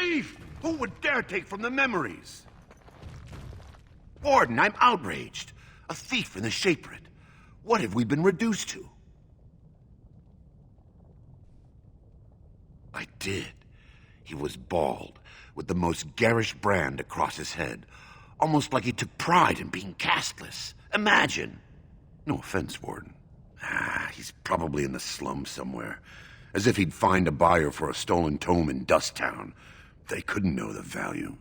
thief! Who would dare take from the memories? Warden, I'm outraged. A thief in the Shapered. What have we been reduced to? I did. He was bald, with the most garish brand across his head. Almost like he took pride in being castless. Imagine. No offense, Warden. He's probably in the slums somewhere. As if he'd find a buyer for a stolen tome in Dust Town. They couldn't know the value.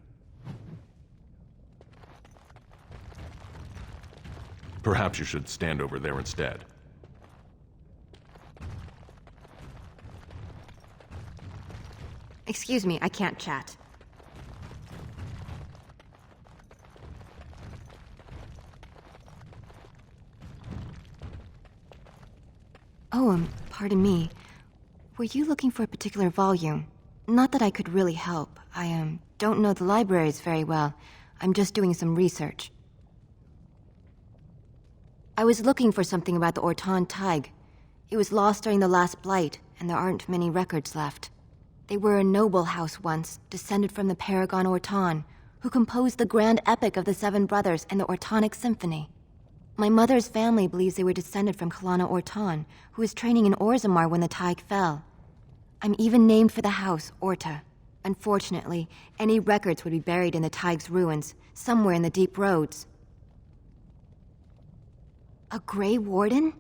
Perhaps you should stand over there instead. Excuse me, I can't chat. Oh, pardon me. Were you looking for a particular volume? Not that I could really help. I, don't know the libraries very well. I'm just doing some research. I was looking for something about the Orton Tig. It was lost during the last Blight, and there aren't many records left. They were a noble house once, descended from the Paragon Orton, who composed the grand epic of the Seven Brothers and the Ortonic Symphony. My mother's family believes they were descended from Kalana Orton, who was training in Orzammar when the Tig fell. I'm even named for the house, Orta. Unfortunately, any records would be buried in the Tig's ruins, somewhere in the deep roads. A Grey Warden?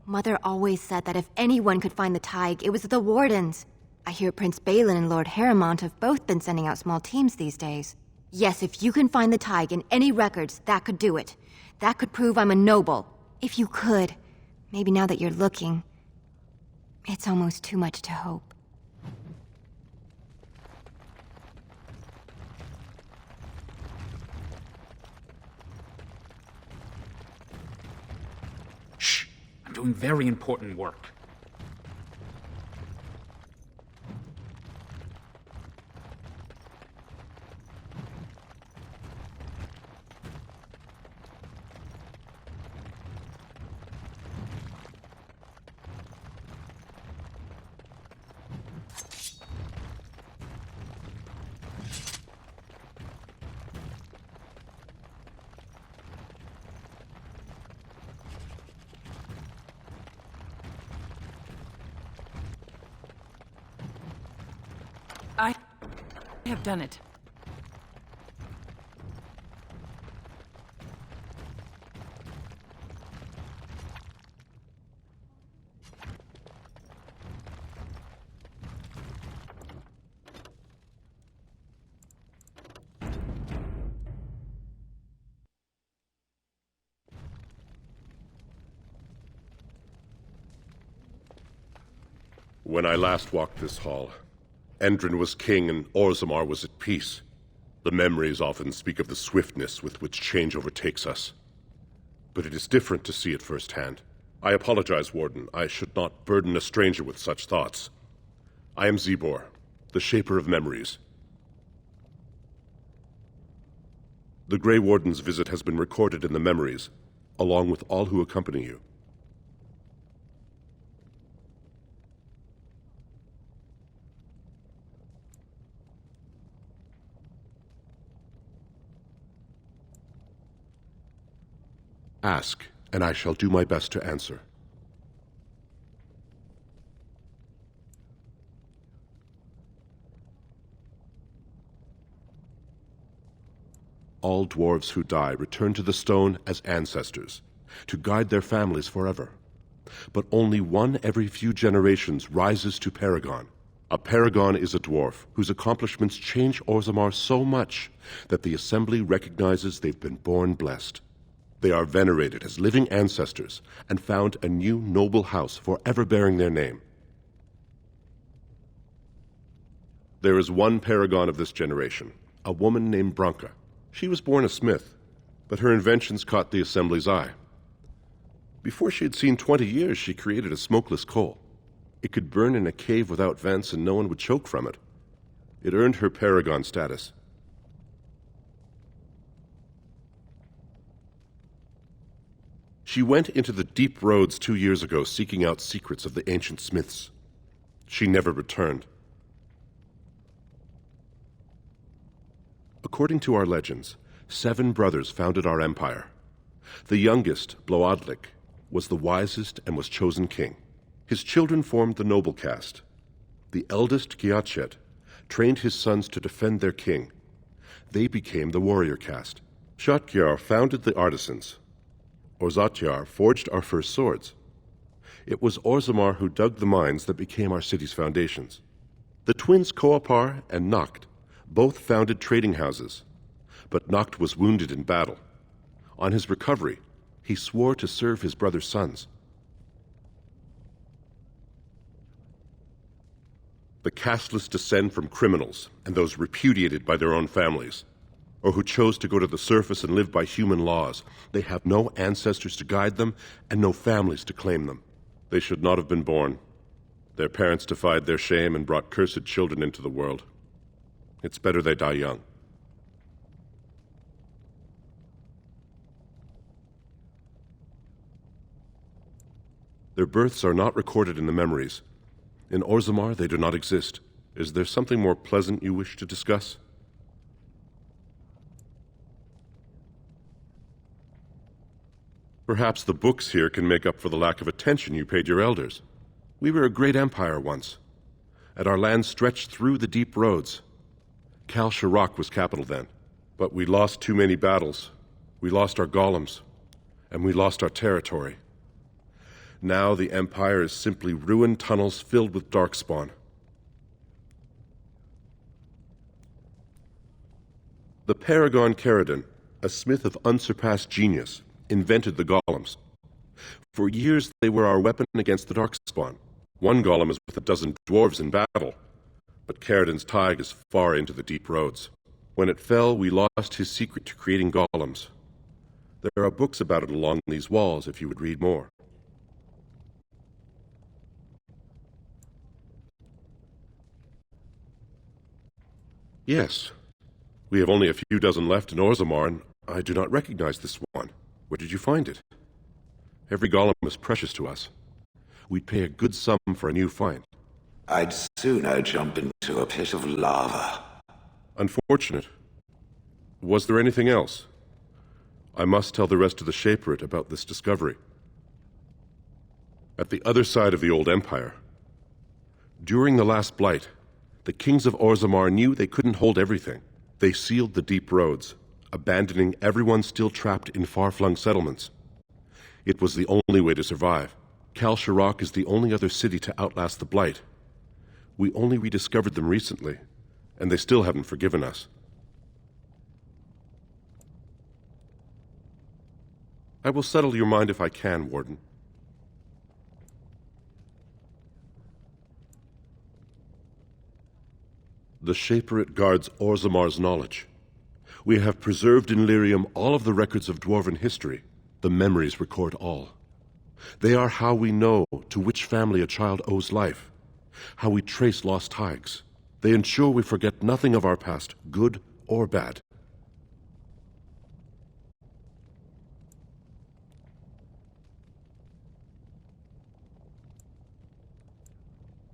Mother always said that if anyone could find the Tig, it was the Wardens. I hear Prince Balin and Lord Harrimont have both been sending out small teams these days. Yes, if you can find the Tig in any records, that could do it. That could prove I'm a noble. If you could. Maybe now that you're looking. It's almost too much to hope. Shh! I'm doing very important work. I have done it. When I last walked this hall, Endrin was king and Orzammar was at peace. The memories often speak of the swiftness with which change overtakes us. But it is different to see it firsthand. I apologize, Warden. I should not burden a stranger with such thoughts. I am Zebor, the Shaper of Memories. The Grey Warden's visit has been recorded in the memories, along with all who accompany you. Ask, and I shall do my best to answer. All dwarves who die return to the stone as ancestors, to guide their families forever. But only one every few generations rises to Paragon. A Paragon is a dwarf whose accomplishments change Orzammar so much that the Assembly recognizes they've been born blessed. They are venerated as living ancestors and found a new noble house forever bearing their name. There is one paragon of this generation, a woman named Branka. She was born a smith, but her inventions caught the Assembly's eye. Before she had seen 20 years, she created a smokeless coal. It could burn in a cave without vents and no one would choke from it. It earned her paragon status. She went into the deep roads 2 years ago seeking out secrets of the ancient smiths. She never returned. According to our legends, 7 brothers founded our empire. The youngest, Bloodlik, was the wisest and was chosen king. His children formed the noble caste. The eldest, Giachet, trained his sons to defend their king. They became the warrior caste. Shatgyar founded the artisans. Orzatyar forged our first swords. It was Orzammar who dug the mines that became our city's foundations. The twins Koapar and Nacht both founded trading houses, but Nacht was wounded in battle. On his recovery, he swore to serve his brother's sons. The casteless descend from criminals and those repudiated by their own families, or who chose to go to the surface and live by human laws. They have no ancestors to guide them and no families to claim them. They should not have been born. Their parents defied their shame and brought cursed children into the world. It's better they die young. Their births are not recorded in the memories. In Orzammar, they do not exist. Is there something more pleasant you wish to discuss? Perhaps the books here can make up for the lack of attention you paid your elders. We were a great empire once, and our land stretched through the deep roads. Kal Shirak was capital then, but we lost too many battles. We lost our golems, and we lost our territory. Now the empire is simply ruined tunnels filled with darkspawn. The Paragon Caridon, a smith of unsurpassed genius, invented the golems. For years they were our weapon against the darkspawn. One golem is with a dozen dwarves in battle, but Caridon's tide is far into the deep roads. When it fell, we lost his secret to creating golems. There are books about it along these walls if you would read more. Yes. We have only a few dozen left in Orzammar, and I do not recognize this one. Where did you find it? Every golem is precious to us. We'd pay a good sum for a new find. I'd sooner jump into a pit of lava. Unfortunate. Was there anything else? I must tell the rest of the Shaperate about this discovery. At the other side of the old empire, during the last blight, the kings of Orzammar knew they couldn't hold everything. They sealed the deep roads, abandoning everyone still trapped in far-flung settlements. It was the only way to survive. Kal Shirak is the only other city to outlast the blight. We only rediscovered them recently, and they still haven't forgiven us. I will settle your mind if I can, Warden. The Shaperate guards Orzammar's knowledge. We have preserved in Lyrium all of the records of dwarven history. The memories record all. They are how we know to which family a child owes life, how we trace lost hags. They ensure we forget nothing of our past, good or bad.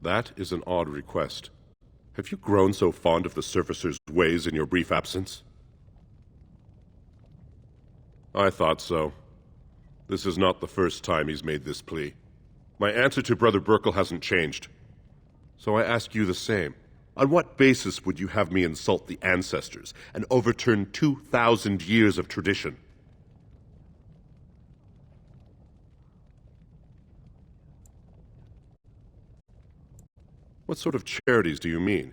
That is an odd request. Have you grown so fond of the Surfacer's ways in your brief absence? I thought so. This is not the first time he's made this plea. My answer to Brother Burkle hasn't changed. So I ask you the same. On what basis would you have me insult the ancestors and overturn 2,000 years of tradition? What sort of charities do you mean?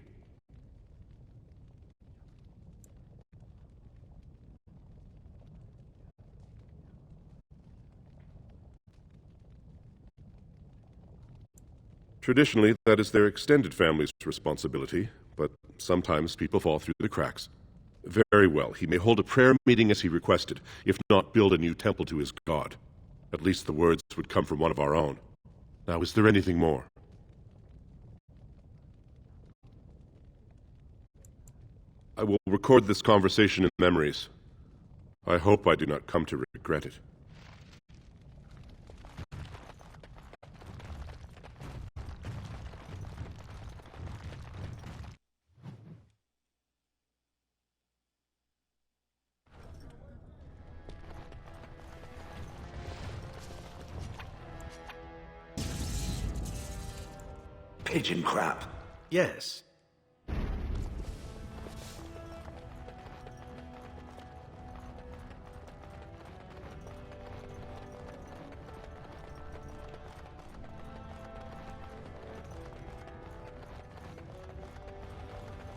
Traditionally, that is their extended family's responsibility, but sometimes people fall through the cracks. Very well, he may hold a prayer meeting as he requested, if not build a new temple to his god. At least the words would come from one of our own. Now, is there anything more? I will record this conversation in memories. I hope I do not come to regret it. pigeon crap. Yes.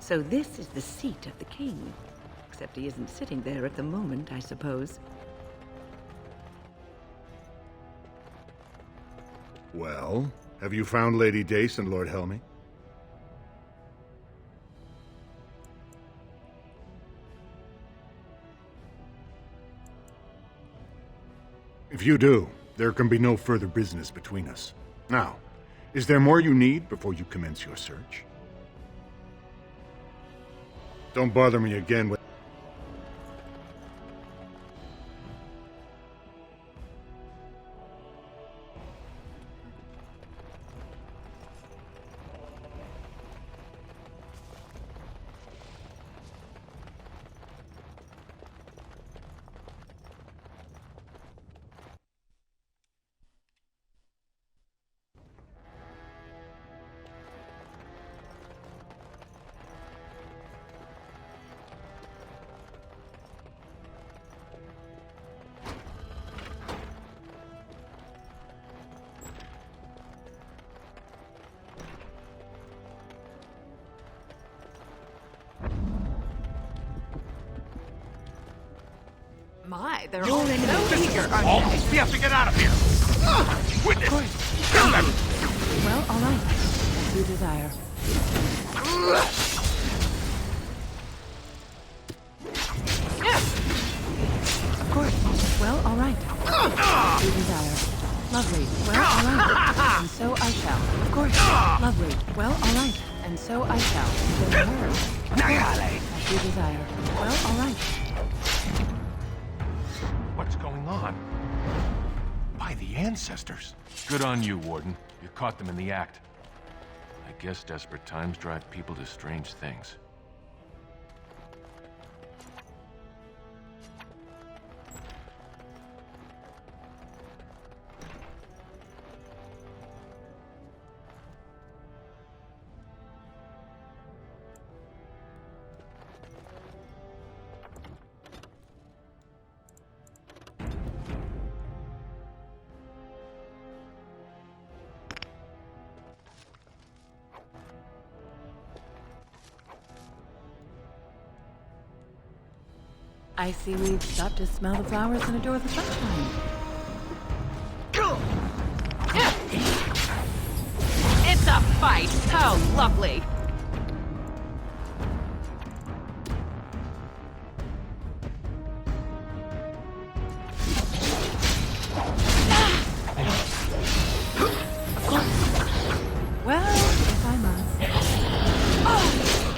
So this is the seat of the king. Except he isn't sitting there at the moment, I suppose. Well, have you found Lady Dace and Lord Helmy? If you do, there can be no further business between us. Now, is there more you need before you commence your search? Don't bother me again with... My, they're all in so eager, aren't Oh, they? we have to get out of here! Witness! Kill them! Well, all right. As you desire. Of course. Well, all right. As you desire. Lovely. Well, all right. And so I shall. Of course. Lovely. Well, all right. And so I shall. Then her. Of course. As you desire. Well, all right. What's going on? By the ancestors. Good on you, Warden. You caught them in the act. I guess desperate times drive people to strange things. I see we've stopped to smell the flowers and adore the sunshine. It's a fight! How lovely! Well, if I must.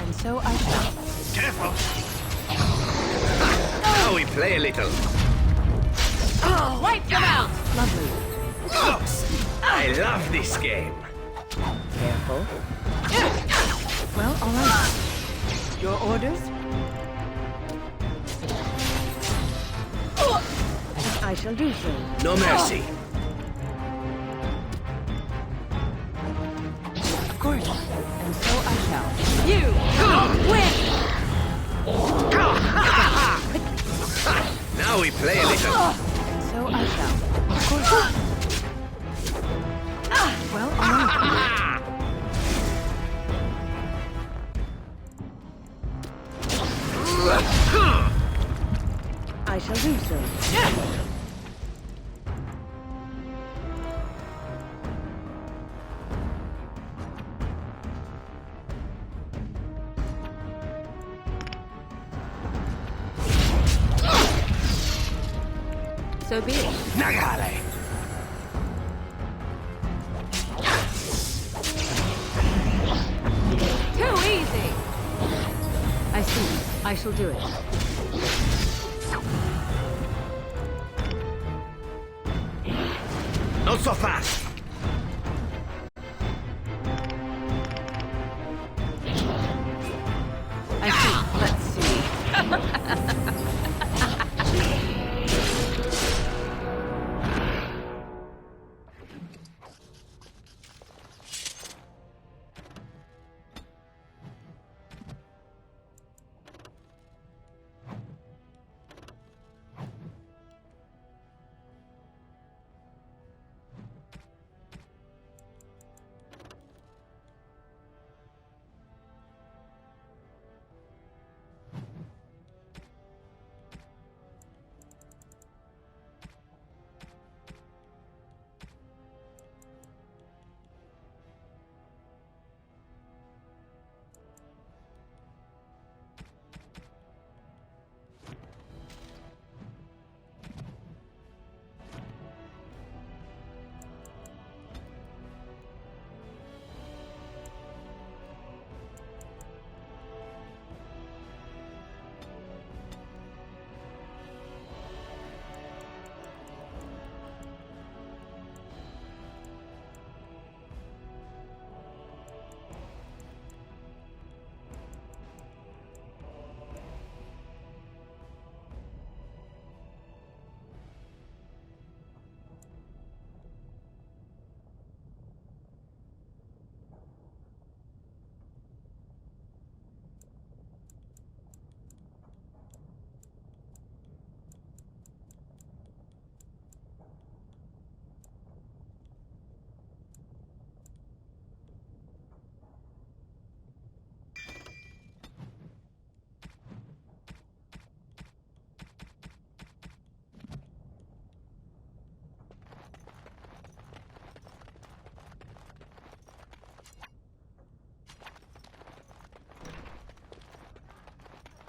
And so I shall. Careful! Now we play a little. Wipe them out! Lovely. I love this game. Careful. Well, all right. Your orders? I shall do so. No mercy. Of course. And so I shall. You win! Now we play a little. And so I shall. Of course. Well, all right. I shall do so. So be it. Nagale. Too easy! I see. I shall do it. Not so fast. I see. Let's see.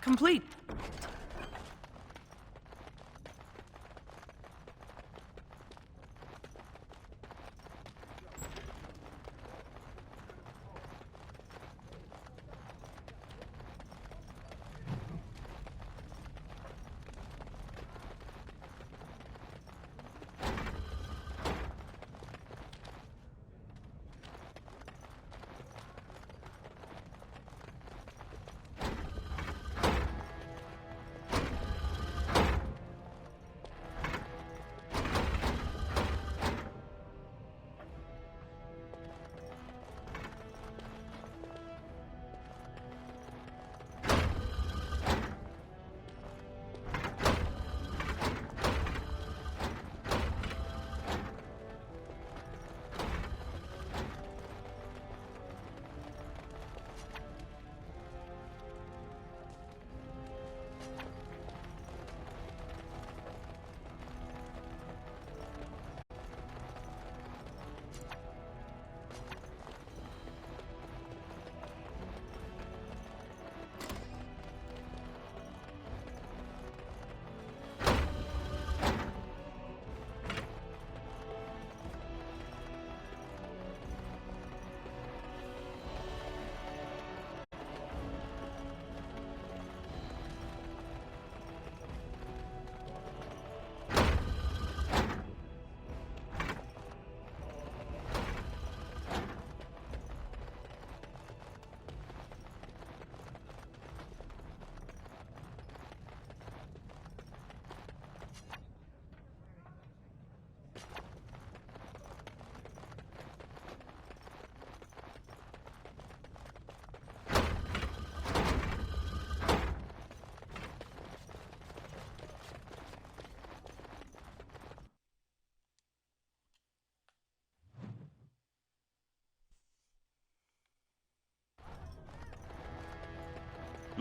Complete.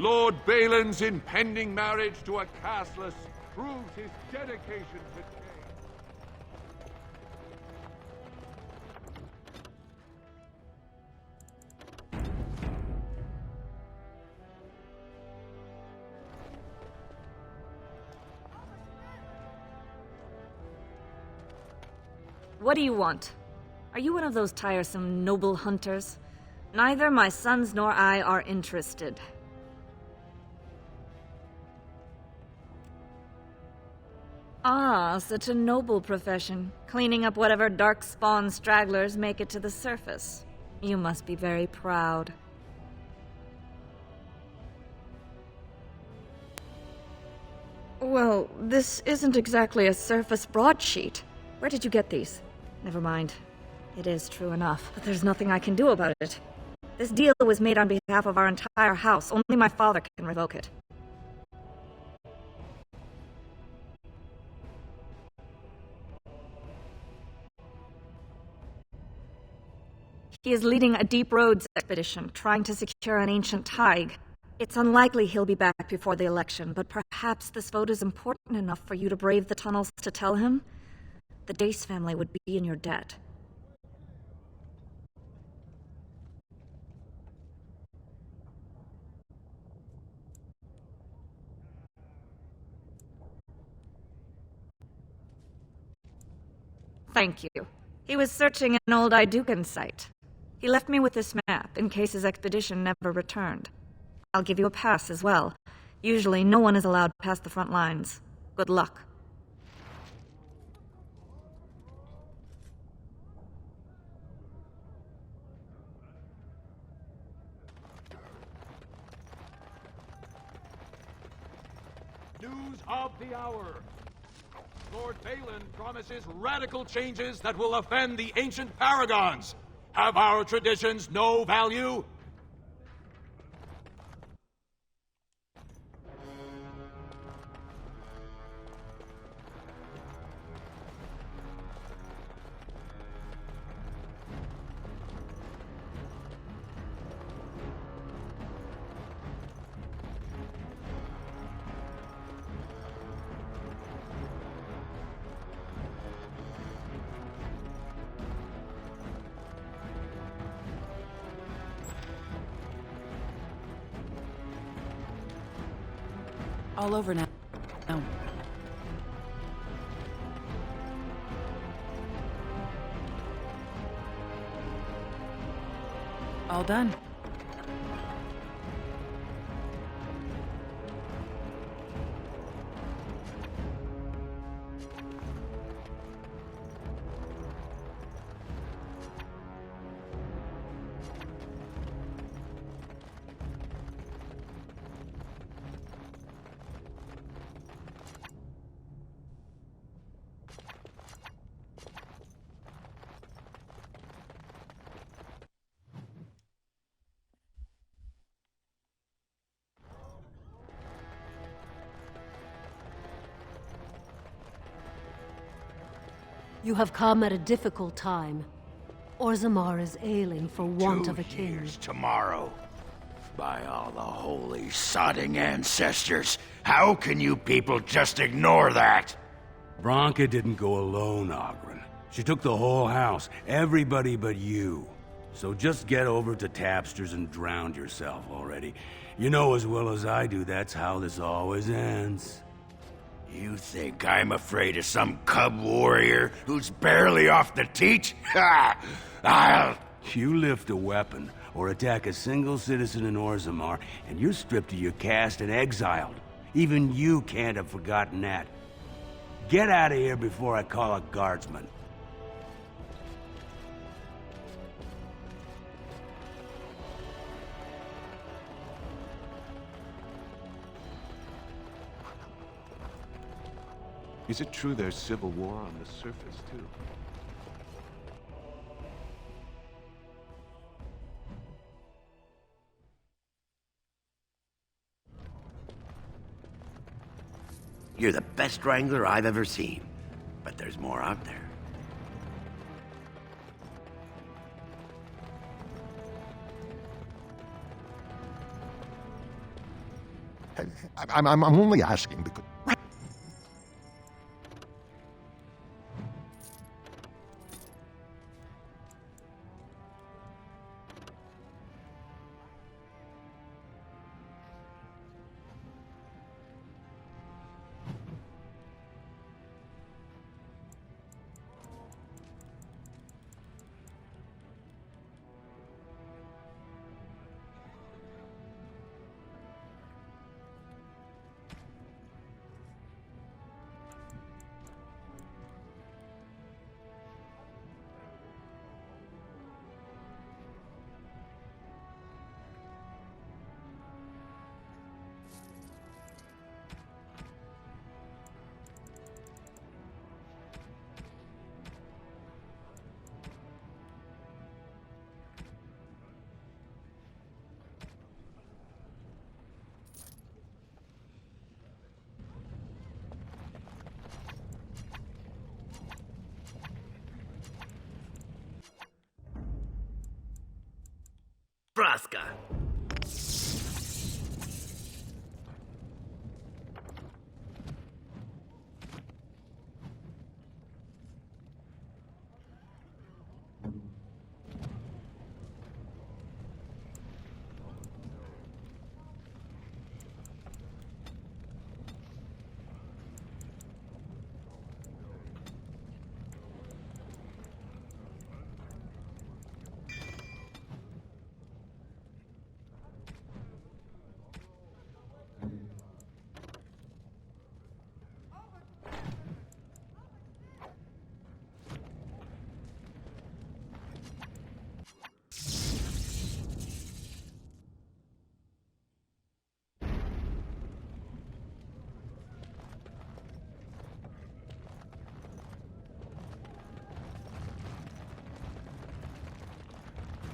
Lord Balin's impending marriage to a castless proves his dedication to change. What do you want? Are you one of those tiresome noble hunters? Neither my sons nor I are interested. Ah, such a noble profession. Cleaning up whatever dark-spawn stragglers make it to the surface. You must be very proud. Well, this isn't exactly a surface broadsheet. Where did you get these? Never mind. It is true enough, but there's nothing I can do about it. This deal was made on behalf of our entire house. Only my father can revoke it. He is leading a deep roads expedition, trying to secure an ancient thaig. It's unlikely he'll be back before the election, but perhaps this vote is important enough for you to brave the tunnels to tell him? The Dace family would be in your debt. Thank you. He was searching an old Idukan site. He left me with this map in case his expedition never returned. I'll give you a pass as well. Usually no one is allowed past the front lines. Good luck. News of the hour. Lord Balin promises radical changes that will offend the ancient paragons. Have our traditions no value? All over now. No. All done. You have come at a difficult time. Orzammar is ailing for want of a king. 2 years tomorrow. By all the holy sodding ancestors, how can you people just ignore that? Branka didn't go alone, Ogren. She took the whole house, everybody but you. So just get over to Tapster's and drown yourself already. You know as well as I do that's how this always ends. You think I'm afraid of some cub warrior who's barely off the teat? Ha! You lift a weapon or attack a single citizen in Orzammar, and you're stripped of your caste and exiled. Even you can't have forgotten that. Get out of here before I call a guardsman. Is it true there's civil war on the surface, too? You're the best wrangler I've ever seen, but there's more out there. I'm only asking because... Braska.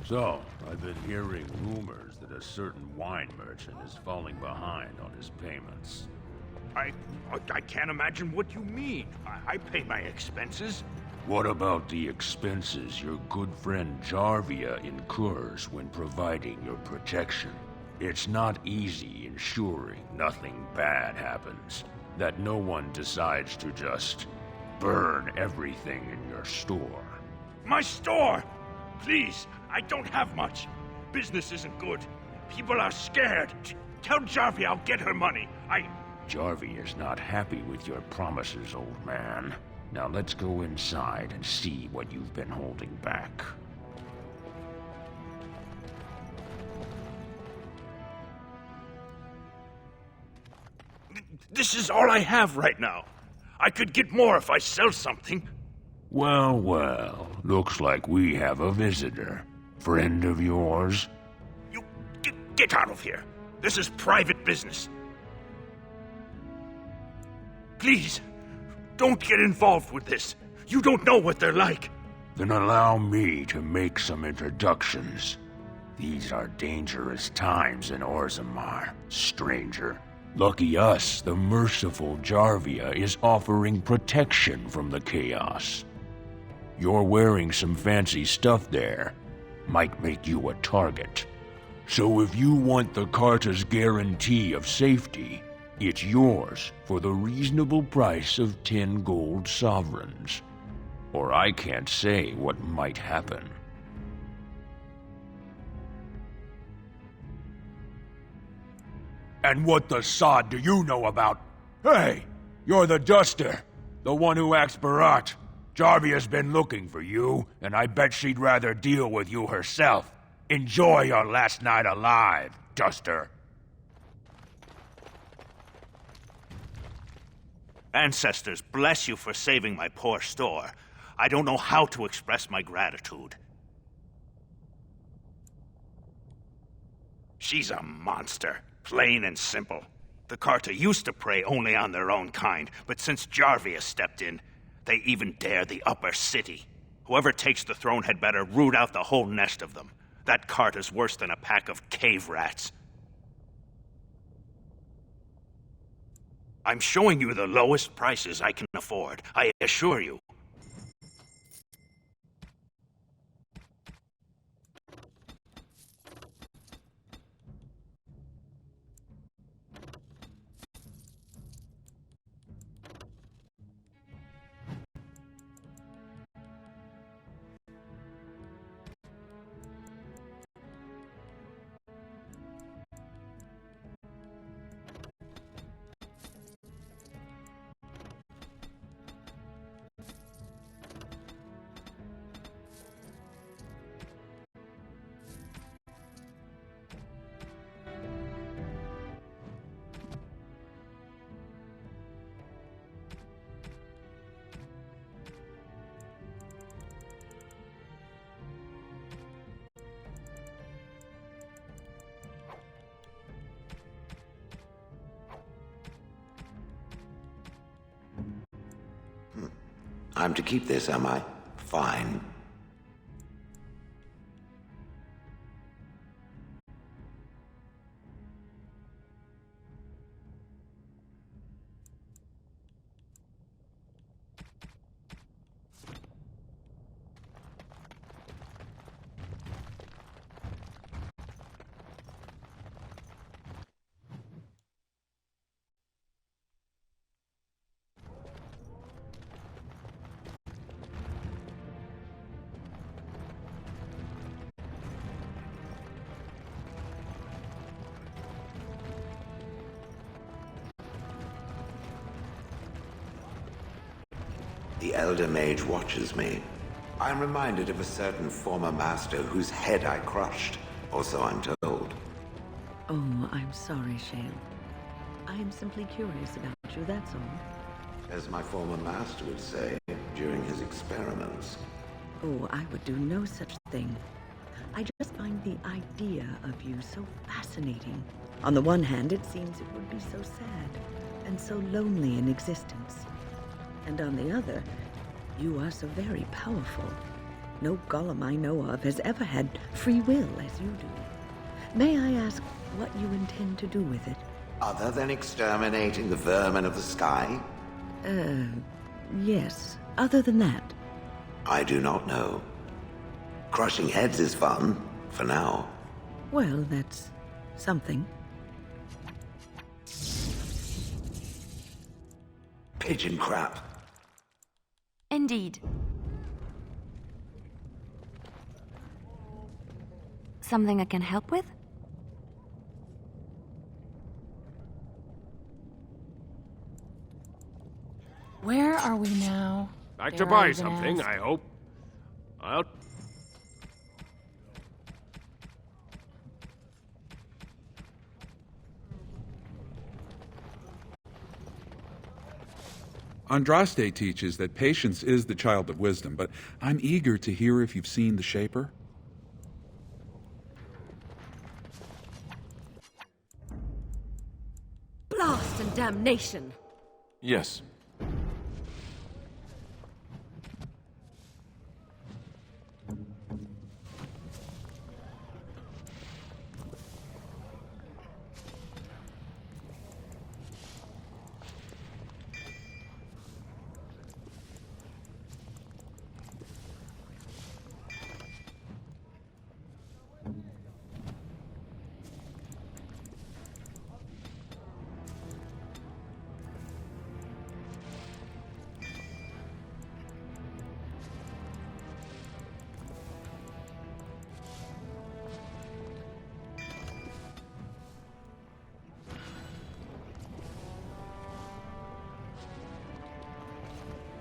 So, I've been hearing rumors that a certain wine merchant is falling behind on his payments. I can't imagine what you mean. I pay my expenses. What about the expenses your good friend Jarvia incurs when providing your protection? It's not easy ensuring nothing bad happens, that no one decides to just burn everything in your store. My store! Please, I don't have much. Business isn't good. People are scared. Tell Jarvia I'll get her money. Jarvie is not happy with your promises, old man. Now let's go inside and see what you've been holding back. This is all I have right now. I could get more if I sell something. Well, well, looks like we have a visitor. Friend of yours? You get out of here. This is private business. Please, don't get involved with this. You don't know what they're like. Then allow me to make some introductions. These are dangerous times in Orzammar, stranger. Lucky us, the merciful Jarvia is offering protection from the chaos. You're wearing some fancy stuff there. Might make you a target. So if you want the Carta's guarantee of safety, it's yours for the reasonable price of 10 gold sovereigns. Or I can't say what might happen. And what the sod do you know about? Hey, you're the Duster, the one who acts Barat. Jarvia's been looking for you, and I bet she'd rather deal with you herself. Enjoy your last night alive, Duster. Ancestors, bless you for saving my poor store. I don't know how to express my gratitude. She's a monster, plain and simple. The Carta used to prey only on their own kind, but since Jarvia stepped in, they even dare the upper city. Whoever takes the throne had better root out the whole nest of them. That Carta's worse than a pack of cave rats. I'm showing you the lowest prices I can afford, I assure you. I'm to keep this, am I? Fine. The Elder Mage watches me. I'm reminded of a certain former master whose head I crushed, or so I'm told. Oh, I'm sorry, Shale. I am simply curious about you, that's all. As my former master would say during his experiments. Oh, I would do no such thing. I just find the idea of you so fascinating. On the one hand, it seems it would be so sad and so lonely in existence. And on the other, you are so very powerful. No golem I know of has ever had free will as you do. May I ask what you intend to do with it? Other than exterminating the vermin of the sky? Yes. Other than that? I do not know. Crushing heads is fun, for now. Well, that's something. Pigeon crap. Indeed. Something I can help with? Where are we now? Back Dare to I buy even something, ask? I hope. I'll... Andraste teaches that patience is the child of wisdom, but I'm eager to hear if you've seen the Shaper. Blast and damnation! Yes.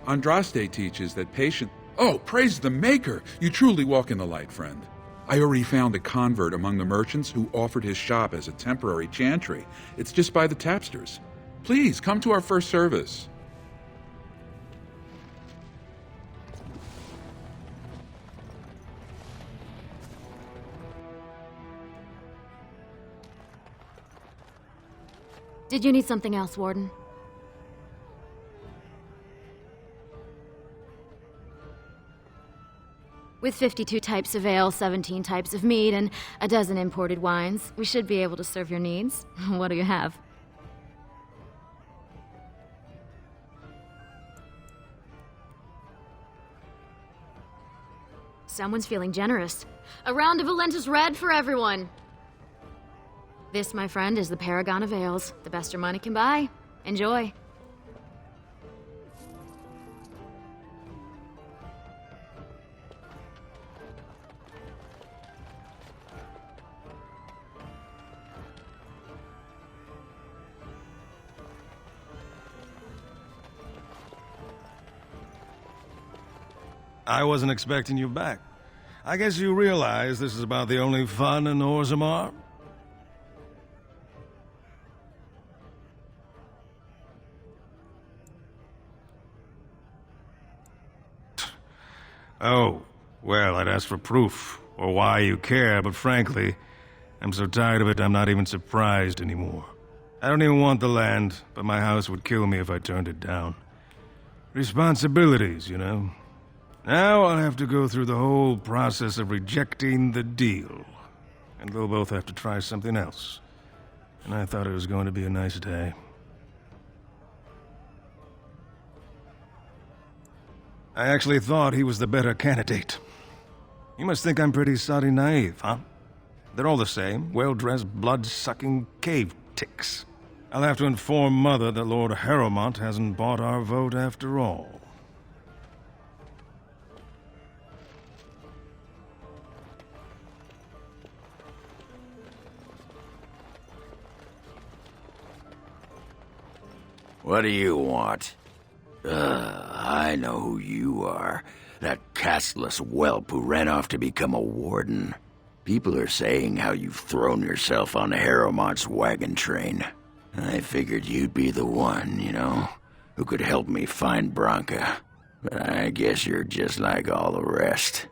Andraste teaches that patience... Oh, praise the Maker! You truly walk in the light, friend. I already found a convert among the merchants who offered his shop as a temporary chantry. It's just by the tapsters. Please, come to our first service. Did you need something else, Warden? With 52 types of ale, 17 types of mead, and a dozen imported wines, we should be able to serve your needs. What do you have? Someone's feeling generous. A round of Valentis Red for everyone! This, my friend, is the Paragon of Ales. The best your money can buy. Enjoy. I wasn't expecting you back. I guess you realize this is about the only fun in Orzammar? Oh, well, I'd ask for proof, or why you care, but frankly, I'm so tired of it I'm not even surprised anymore. I don't even want the land, but my house would kill me if I turned it down. Responsibilities, you know. Now I'll have to go through the whole process of rejecting the deal. And they'll both have to try something else. And I thought it was going to be a nice day. I actually thought he was the better candidate. You must think I'm pretty soddy naive, huh? They're all the same, well-dressed, blood-sucking cave ticks. I'll have to inform Mother that Lord Harrowmont hasn't bought our vote after all. What do you want? I know who you are. That castless whelp who ran off to become a warden. People are saying how you've thrown yourself on Harrowmont's wagon train. I figured you'd be the one, you know, who could help me find Branka. But I guess you're just like all the rest.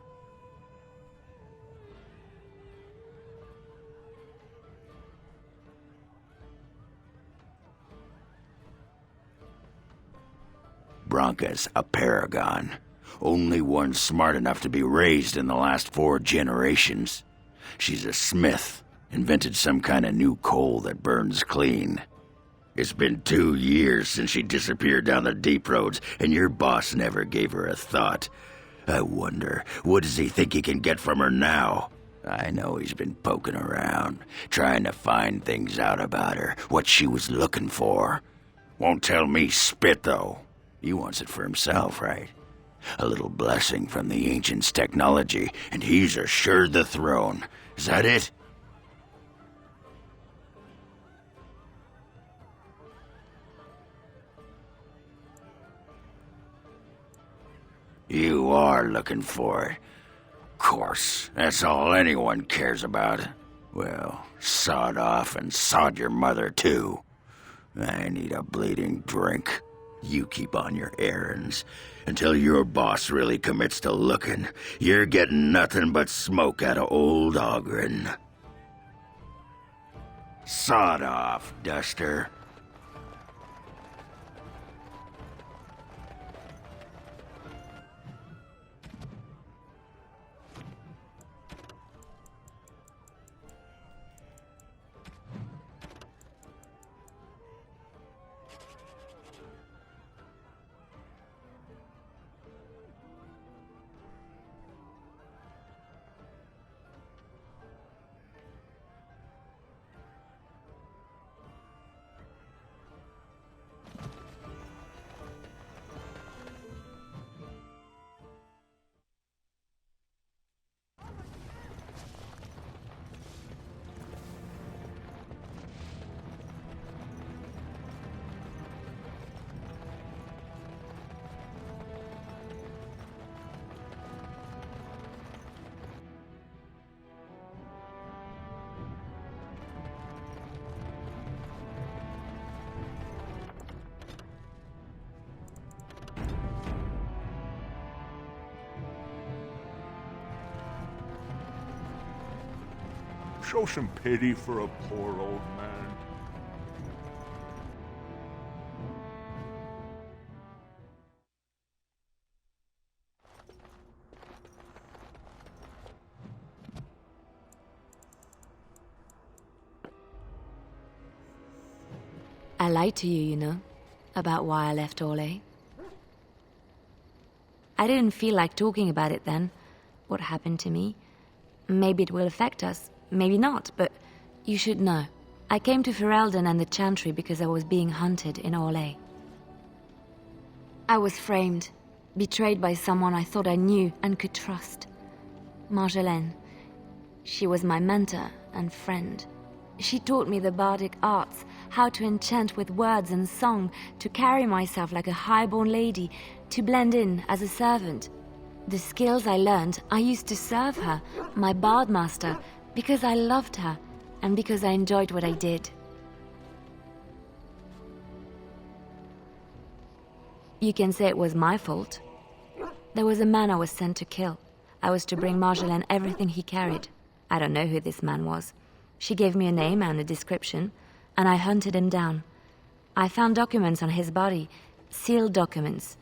Branka's a paragon. Only one smart enough to be raised in the last 4 generations. She's a smith. Invented some kind of new coal that burns clean. It's been 2 years since she disappeared down the deep roads, and your boss never gave her a thought. I wonder, what does he think he can get from her now? I know he's been poking around, trying to find things out about her, what she was looking for. Won't tell me spit, though. He wants it for himself, right? A little blessing from the Ancients' technology, and he's assured the throne. Is that it? You are looking for it. Of course, that's all anyone cares about. Well, sod off and sod your mother, too. I need a bleeding drink. You keep on your errands. Until your boss really commits to looking, you're getting nothing but smoke out of old Ogren. Sod off, Duster. Show some pity for a poor old man. I lied to you, you know, about why I left Orlais. I didn't feel like talking about it then, what happened to me. Maybe it will affect us. Maybe not, but you should know. I came to Ferelden and the Chantry because I was being hunted in Orlais. I was framed, betrayed by someone I thought I knew and could trust. Marjolaine. She was my mentor and friend. She taught me the bardic arts, how to enchant with words and song, to carry myself like a highborn lady, to blend in as a servant. The skills I learned, I used to serve her, my bard master, because I loved her, and because I enjoyed what I did. You can say it was my fault. There was a man I was sent to kill. I was to bring Marjolaine everything he carried. I don't know who this man was. She gave me a name and a description, and I hunted him down. I found documents on his body, sealed documents.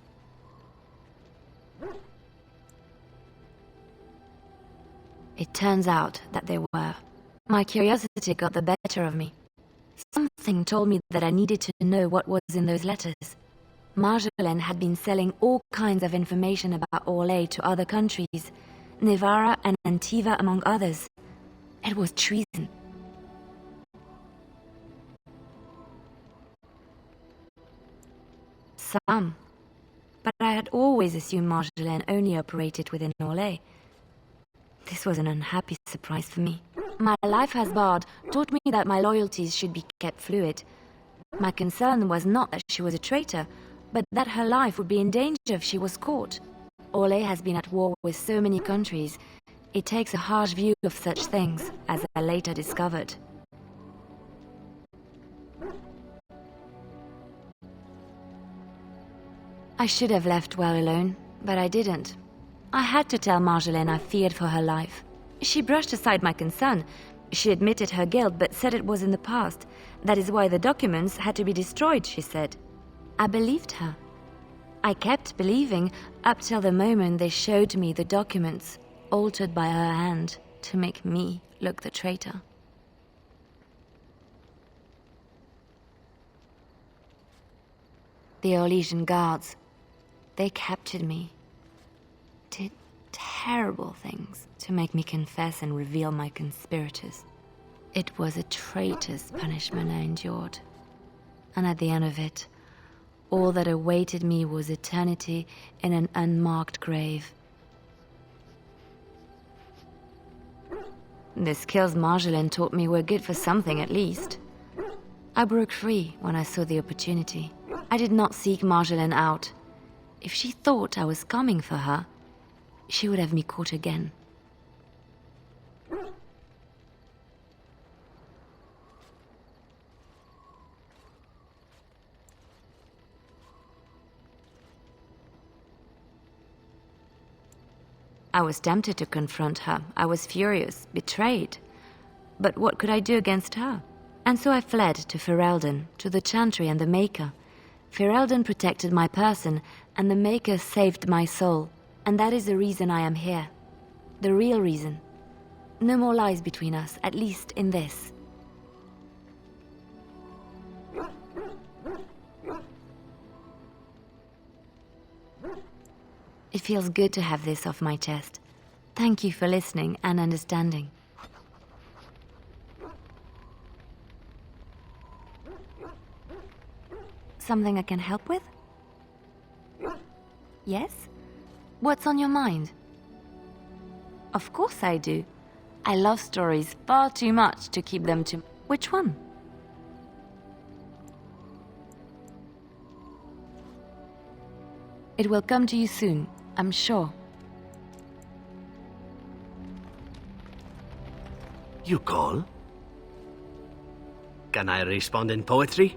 It turns out that they were. My curiosity got the better of me. Something told me that I needed to know what was in those letters. Marjolaine had been selling all kinds of information about Orlais to other countries, Nevarra and Antiva among others. It was treason. Some. But I had always assumed Marjolaine only operated within Orlais. This was an unhappy surprise for me. My life as bard taught me that my loyalties should be kept fluid. My concern was not that she was a traitor, but that her life would be in danger if she was caught. Orlais has been at war with so many countries. It takes a harsh view of such things, as I later discovered. I should have left well alone, but I didn't. I had to tell Marjolaine I feared for her life. She brushed aside my concern. She admitted her guilt, but said it was in the past. That is why the documents had to be destroyed, she said. I believed her. I kept believing up till the moment they showed me the documents, altered by her hand, to make me look the traitor. The Orlesian guards, they captured me. Did terrible things to make me confess and reveal my conspirators. It was a traitor's punishment I endured. And at the end of it, all that awaited me was eternity in an unmarked grave. The skills Marjolaine taught me were good for something at least. I broke free when I saw the opportunity. I did not seek Marjolaine out. If she thought I was coming for her, she would have me caught again. I was tempted to confront her. I was furious, betrayed. But what could I do against her? And so I fled to Ferelden, to the Chantry and the Maker. Ferelden protected my person, and the Maker saved my soul. And that is the reason I am here. The real reason. No more lies between us, at least in this. It feels good to have this off my chest. Thank you for listening and understanding. Something I can help with? Yes? What's on your mind? Of course I do. I love stories far too much to keep them to... Which one? It will come to you soon, I'm sure. You call? Can I respond in poetry?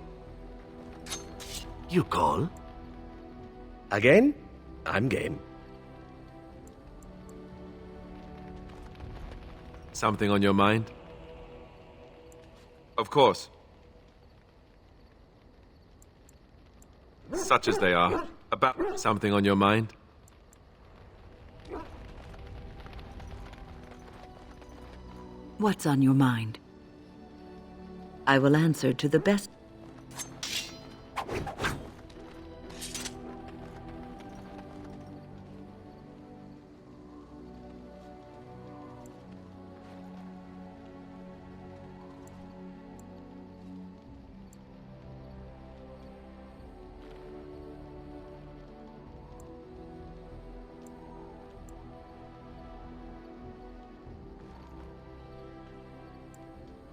You call? Again? I'm game. Something on your mind? Of course. Such as they are. About something on your mind? What's on your mind? I will answer to the best.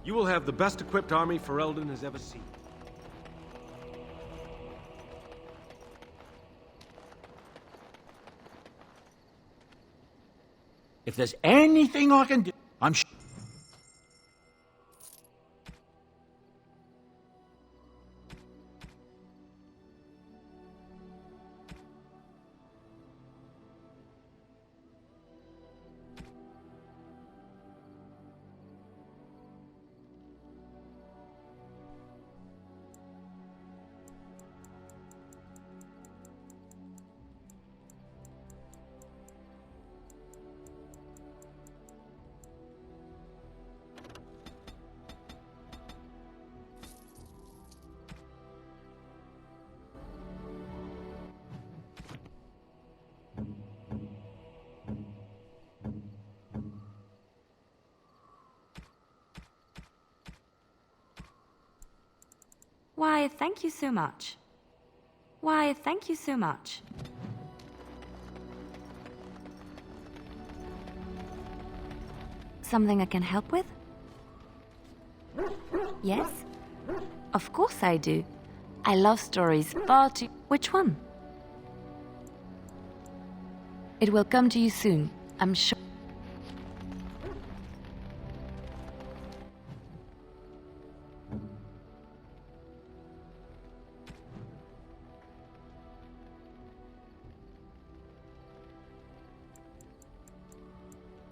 You will have the best equipped army Ferelden has ever seen. If there's anything I can do, I'm sure. Why, thank you so much. Why, thank you so much. Something I can help with? Yes? Of course I do. I love stories far too... Which one? It will come to you soon, I'm sure.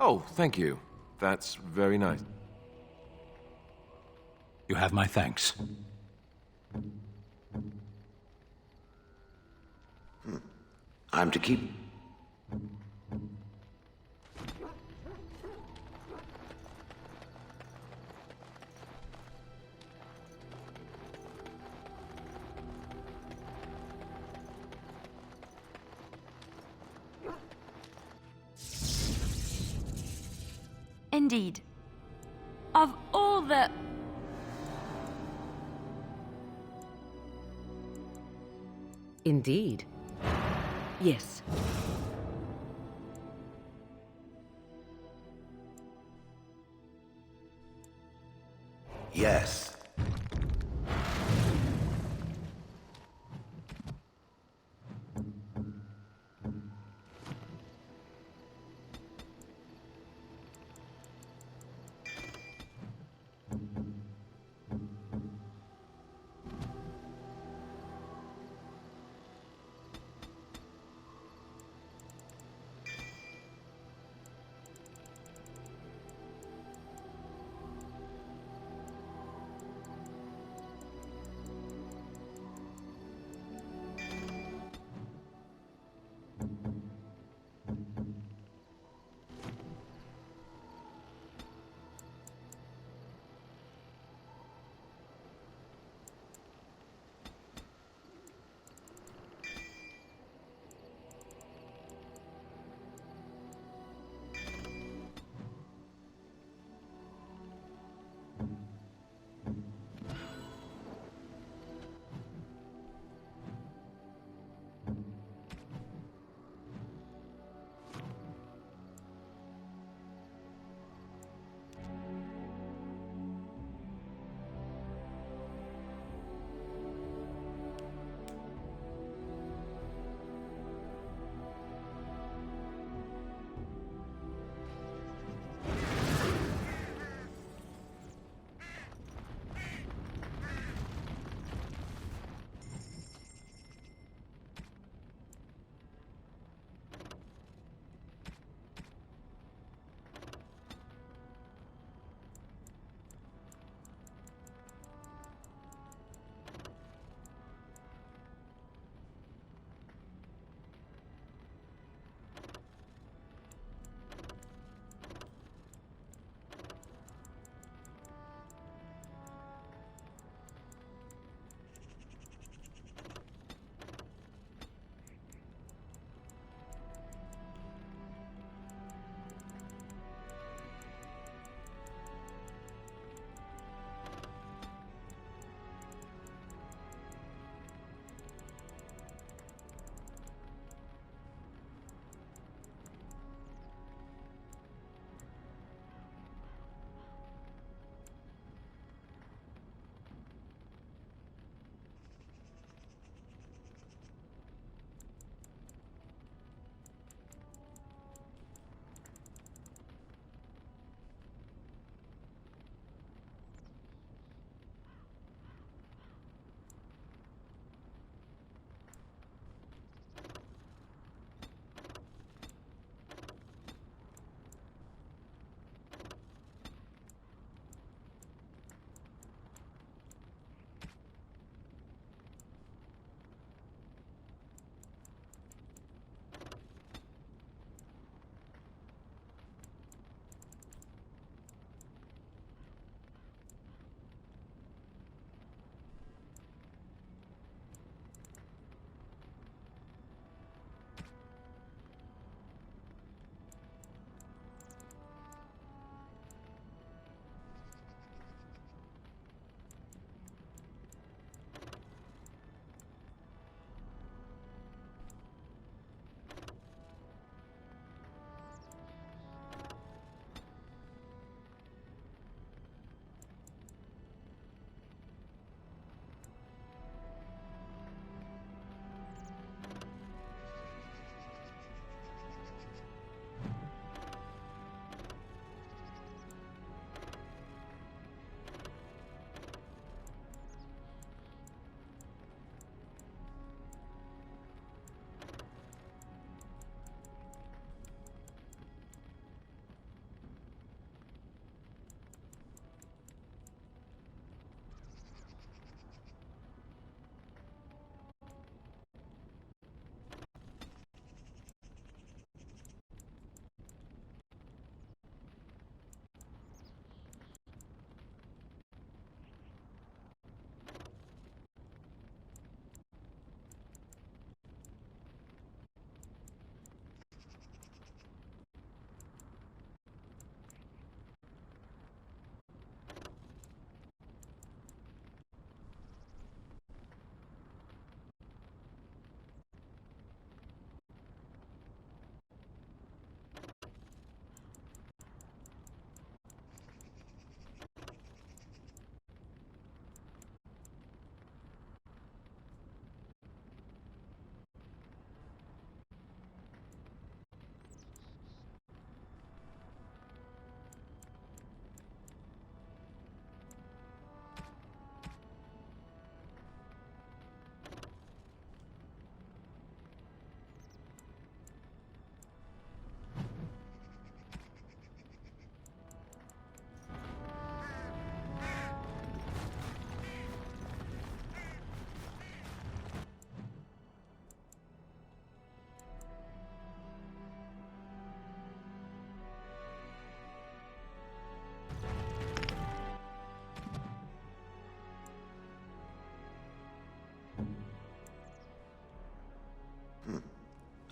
Oh, thank you. That's very nice. You have my thanks. I'm to keep... Indeed. Of all the... Indeed. Yes. Yes.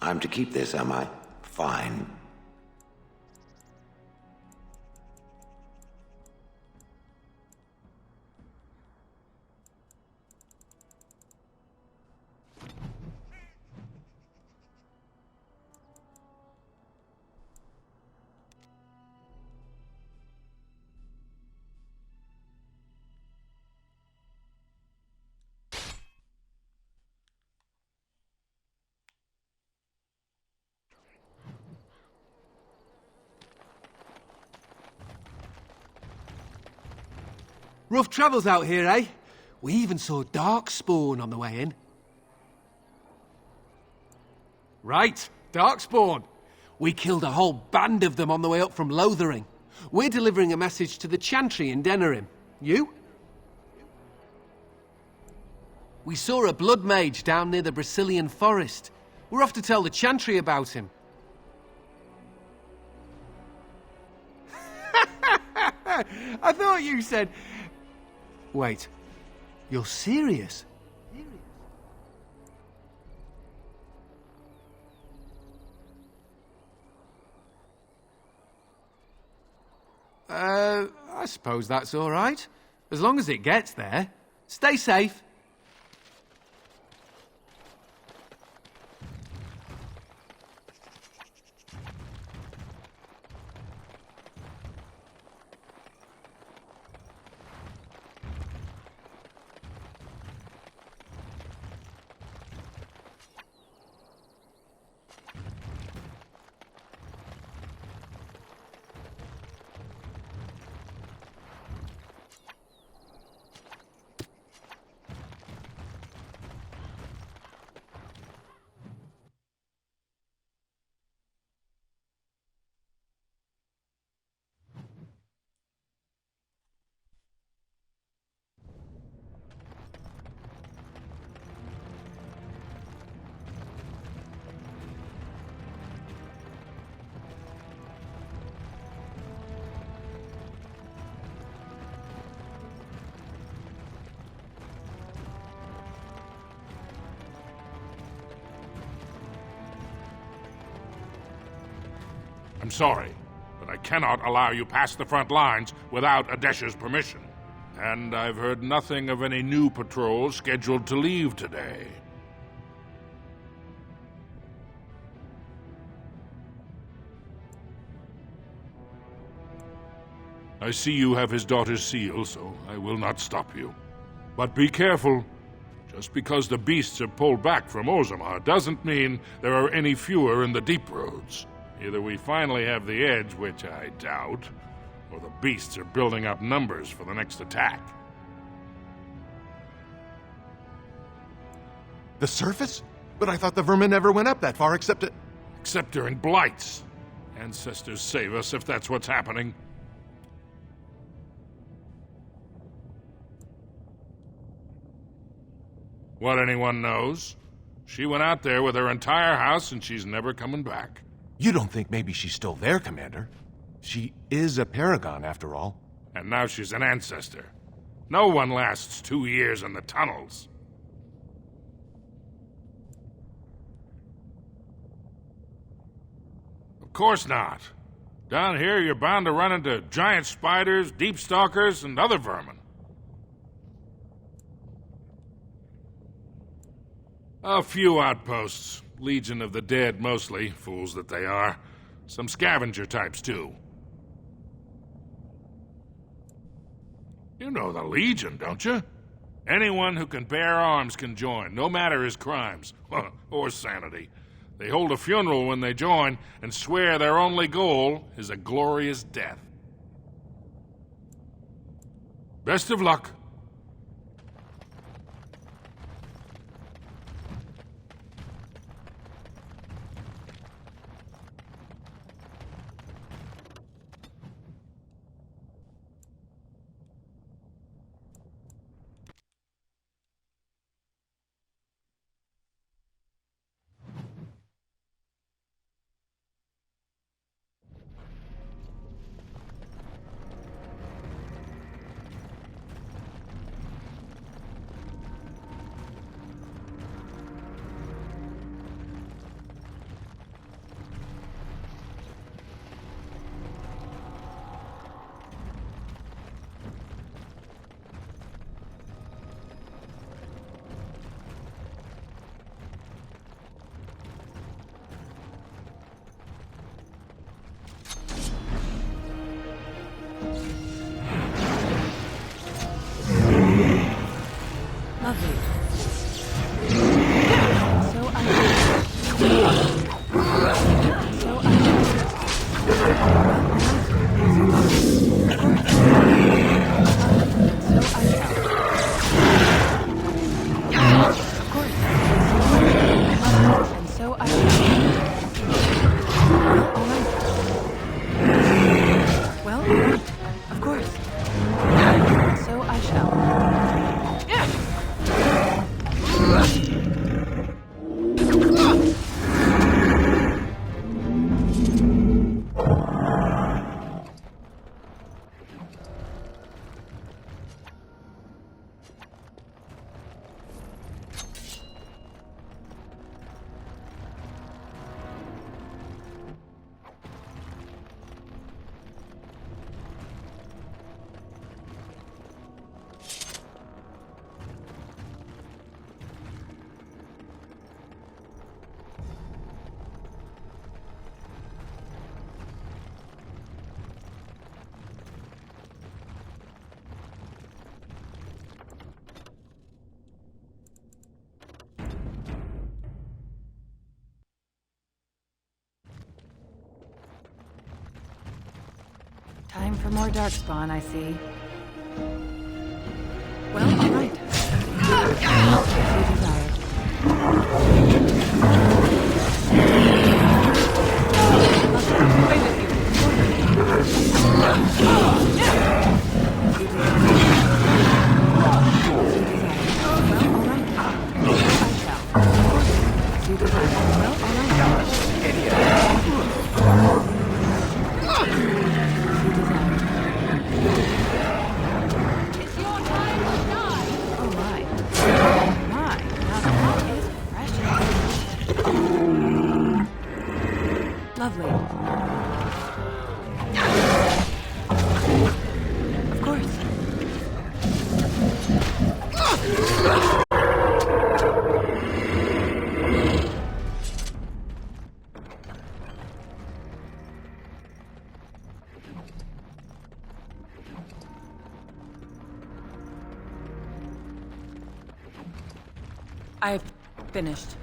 I'm to keep this, am I? Fine. Rough travels out here, eh? We even saw Darkspawn on the way in. Right, Darkspawn. We killed a whole band of them on the way up from Lothering. We're delivering a message to the Chantry in Denerim. You? We saw a blood mage down near the Brazilian forest. We're off to tell the Chantry about him. I thought you said... Wait, you're serious? I suppose that's all right. As long as it gets there. Stay safe. I'm sorry, but I cannot allow you past the front lines without Adesha's permission. And I've heard nothing of any new patrols scheduled to leave today. I see you have his daughter's seal, so I will not stop you. But be careful. Just because the beasts have pulled back from Orzammar doesn't mean there are any fewer in the deep roads. Either we finally have the edge, which I doubt, or the beasts are building up numbers for the next attack. The surface? But I thought the vermin never went up that far except it... Except during blights. Ancestors save us if that's what's happening. What anyone knows? She went out there with her entire house and she's never coming back. You don't think maybe she's still there, Commander? She is a paragon, after all. And now she's an ancestor. No one lasts 2 years in the tunnels. Of course not. Down here, you're bound to run into giant spiders, deep stalkers, and other vermin. A few outposts. Legion of the Dead, mostly. Fools that they are. Some scavenger types, too. You know the Legion, don't you? Anyone who can bear arms can join, no matter his crimes. Or sanity. They hold a funeral when they join, and swear their only goal is a glorious death. Best of luck. Lovely. So I Time for more darkspawn, I see. Well, all right. As you desired. Lovely. Of course. I've finished.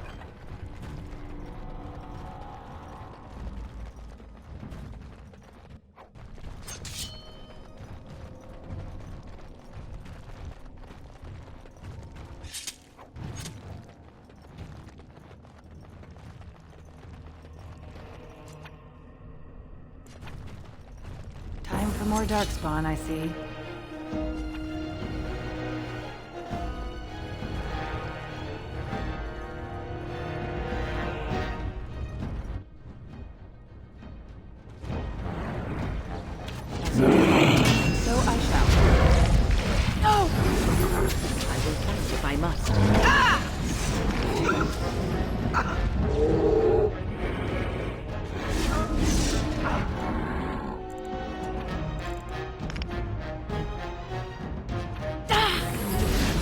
Time for more darkspawn, I see. So I shall. No! I will fight if I must.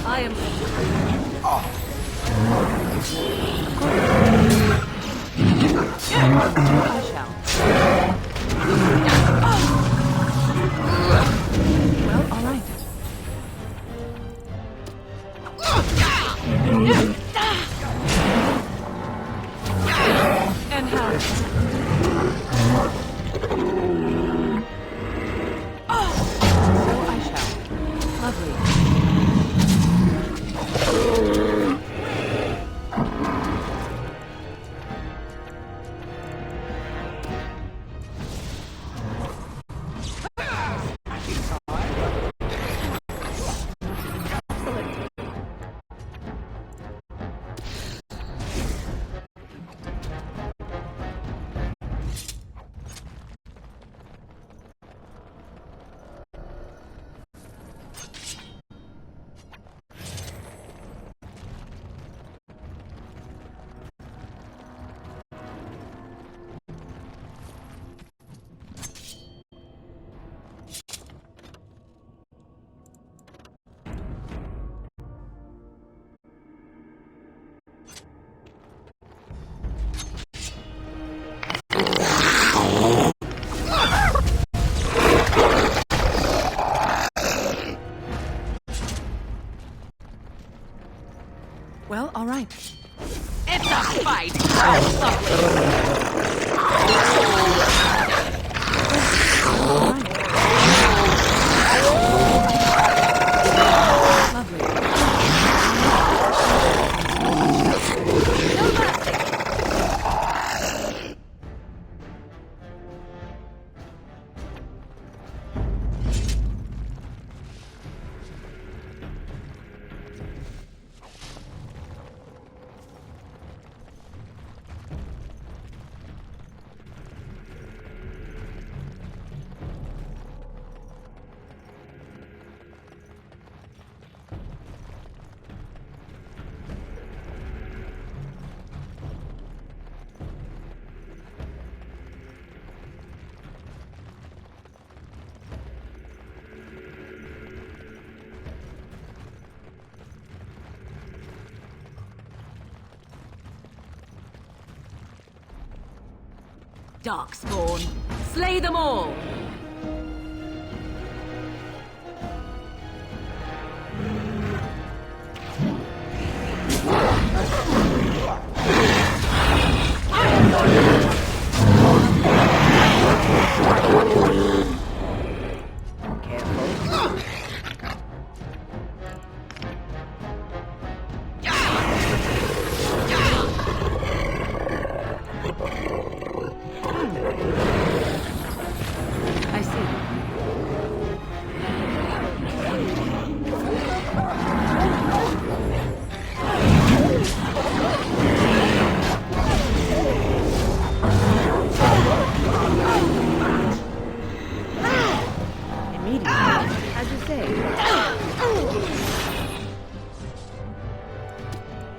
I am. I shall. Well, all right. And how? So I shall. Lovely. Well, all right. It's a fight! Darkspawn, slay them all!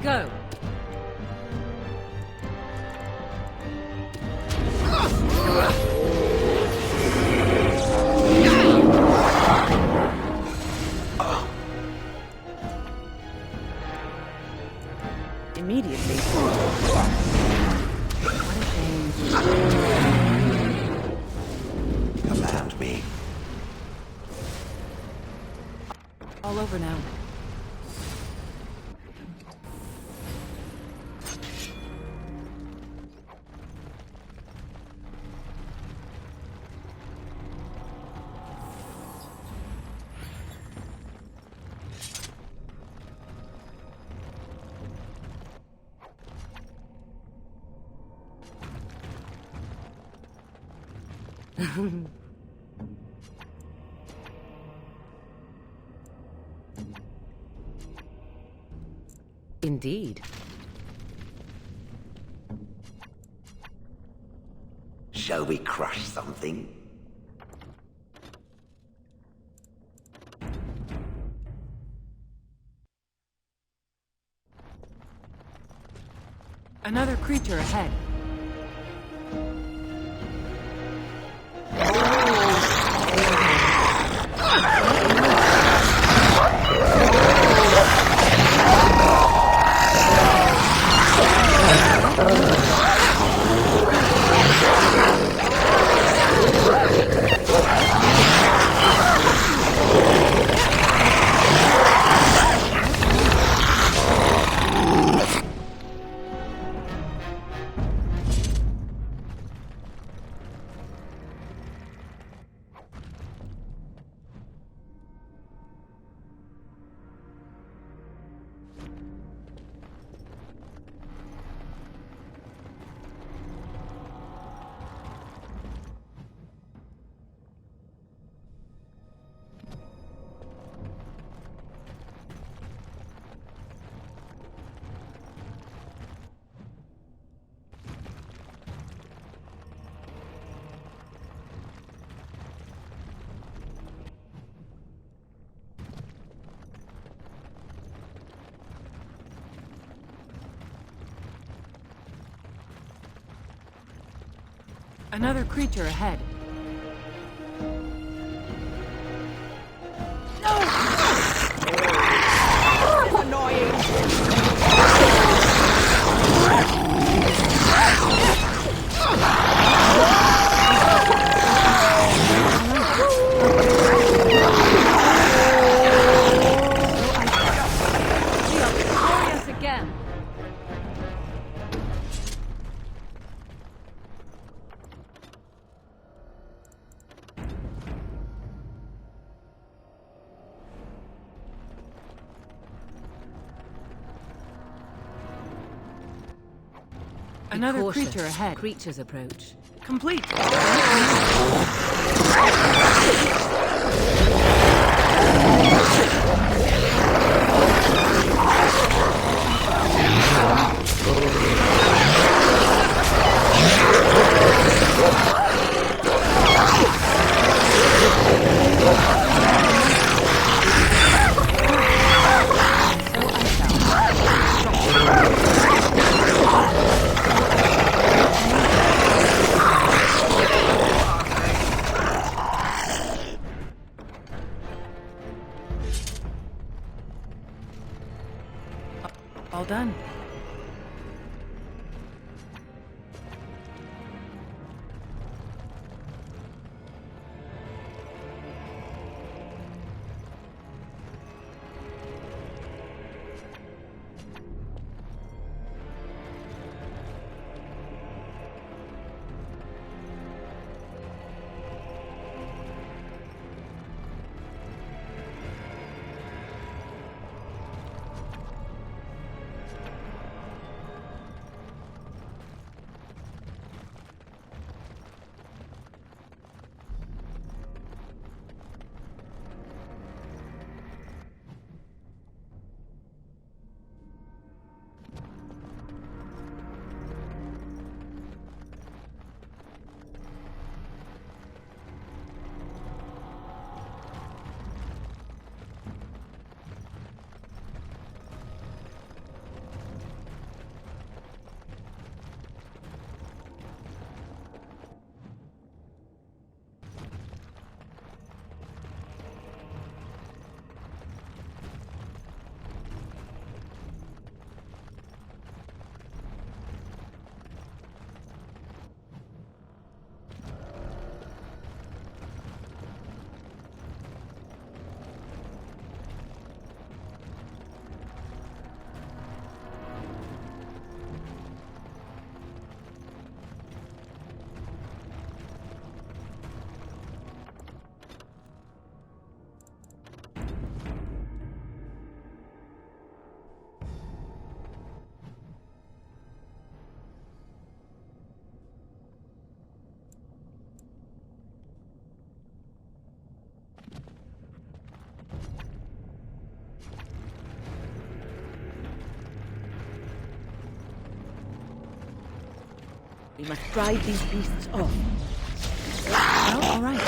Go. Immediately. What a shame. Command me. All over now. Indeed. Shall we crush something? Another creature ahead. Another creature ahead. No! This is annoying! We are victorious again! them. Another cautious. creature ahead. Creatures approach. Complete. All done. We must drive these beasts off. Well, all right.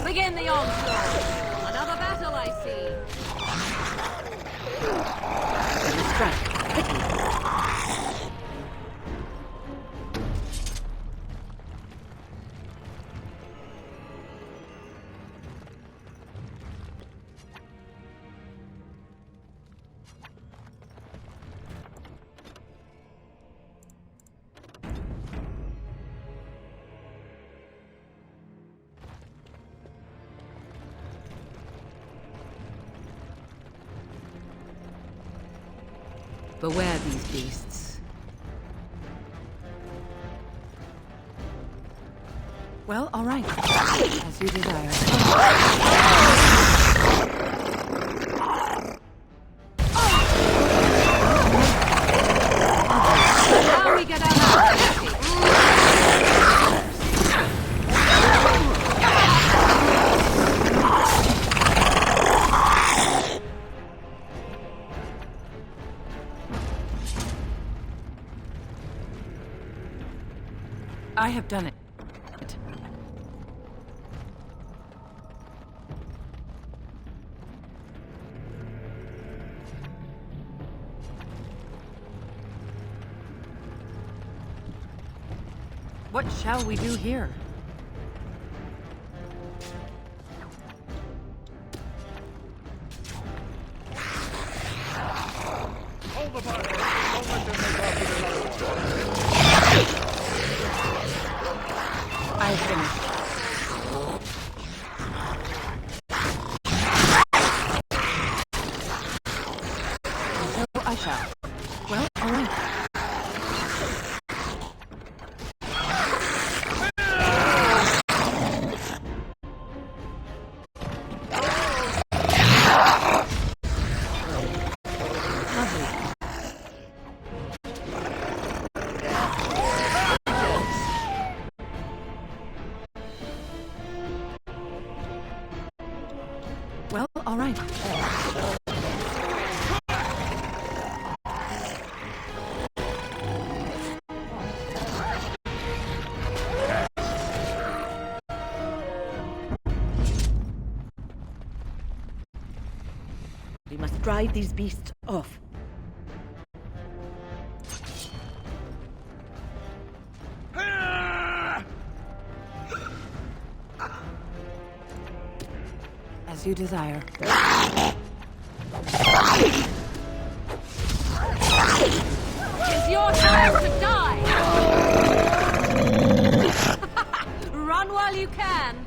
Begin the onslaught. Another battle, I see. Beware these beasts. Well, all right. As you desire. Now we get our hands dirty. I have done it. What shall we do here? I finished. So I shall. Well, all right. Well, all right. We must drive these beasts off. As you desire. It's your time to die! Run while you can!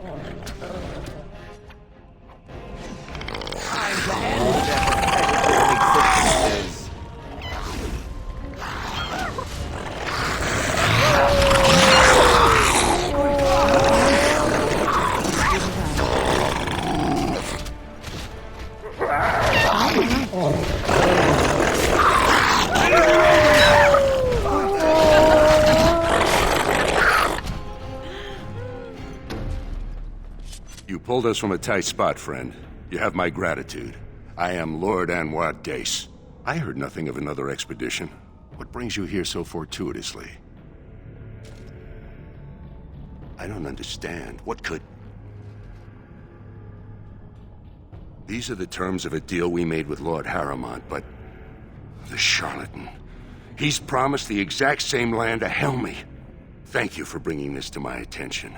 You pulled us from a tight spot, friend. You have my gratitude. I am Lord Anwar Dace. I heard nothing of another expedition. What brings you here so fortuitously? I don't understand. What could... These are the terms of a deal we made with Lord Harrimont, but... the charlatan. He's promised the exact same land to Helmy. Thank you for bringing this to my attention.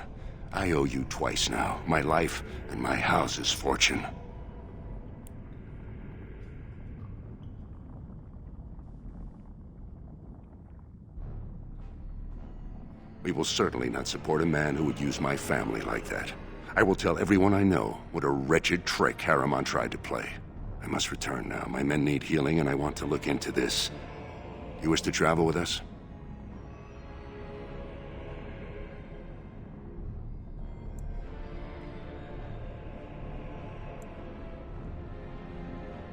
I owe you twice now. My life and my house's fortune. We will certainly not support a man who would use my family like that. I will tell everyone I know what a wretched trick Harrimont tried to play. I must return now. My men need healing, and I want to look into this. You wish to travel with us?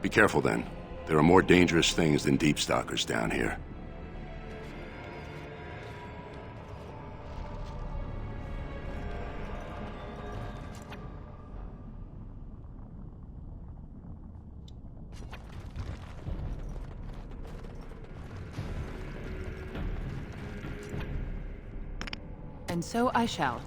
Be careful, then. There are more dangerous things than deep stalkers down here. And so I shall.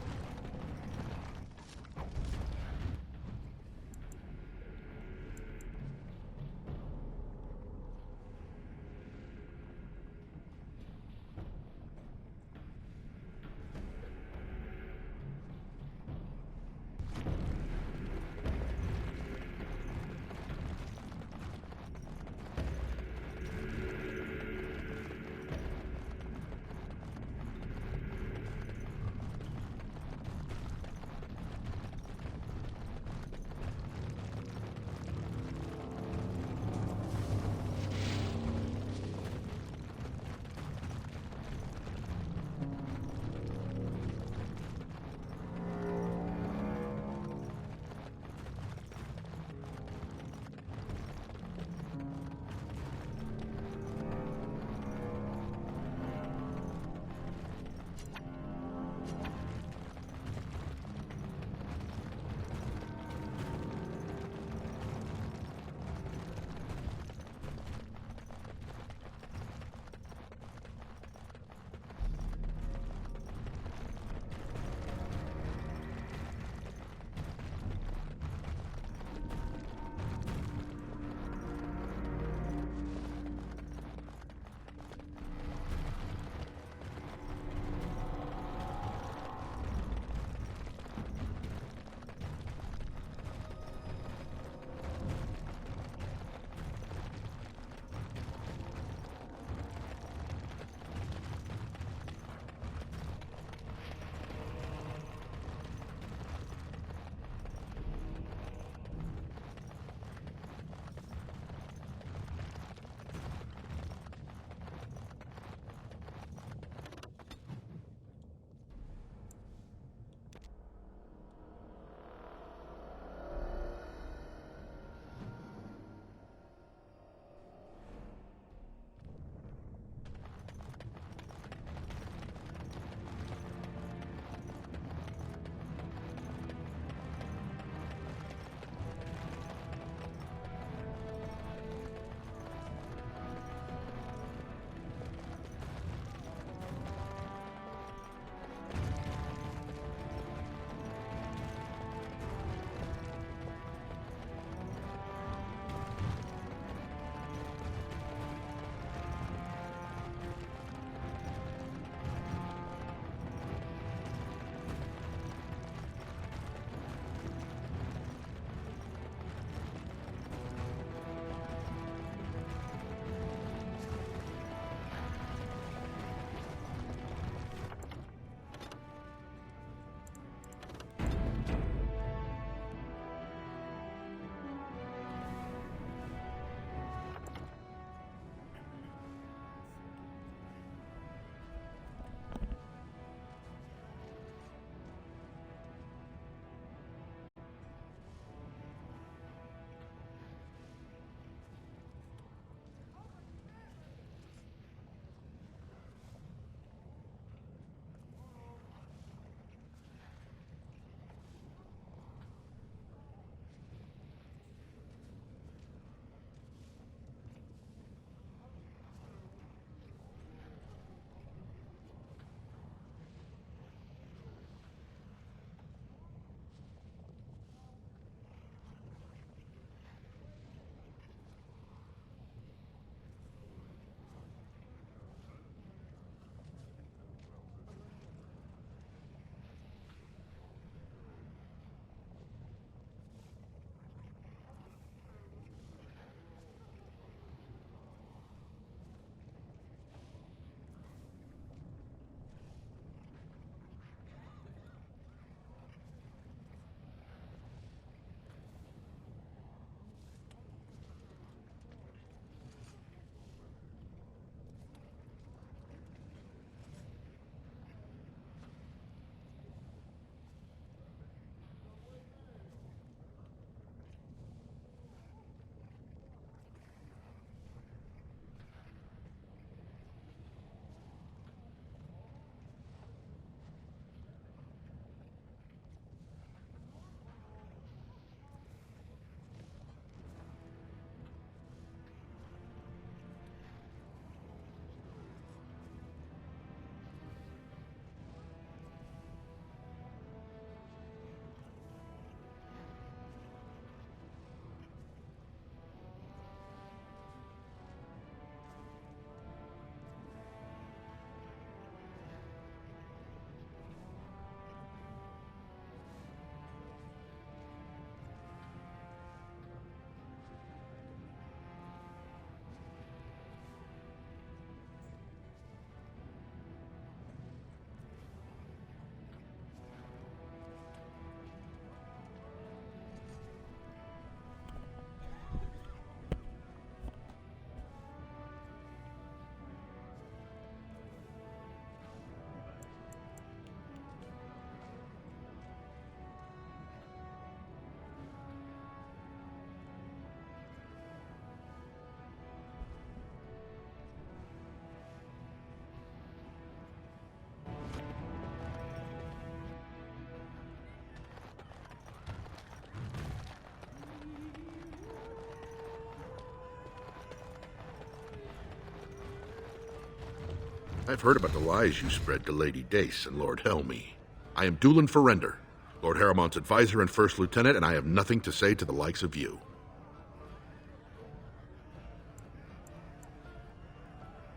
I've heard about the lies you spread to Lady Dace and Lord Helmy. I am Doolan Ferrender, Lord Harriman's advisor and first lieutenant, and I have nothing to say to the likes of you.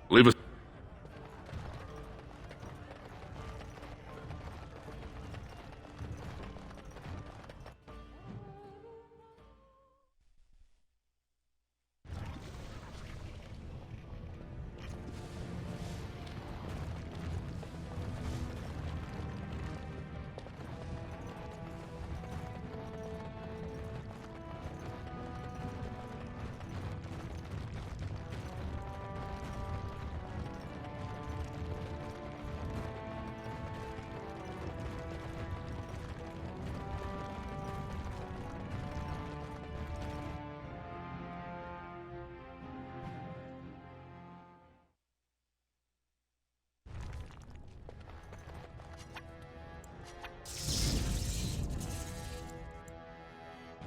Leave us.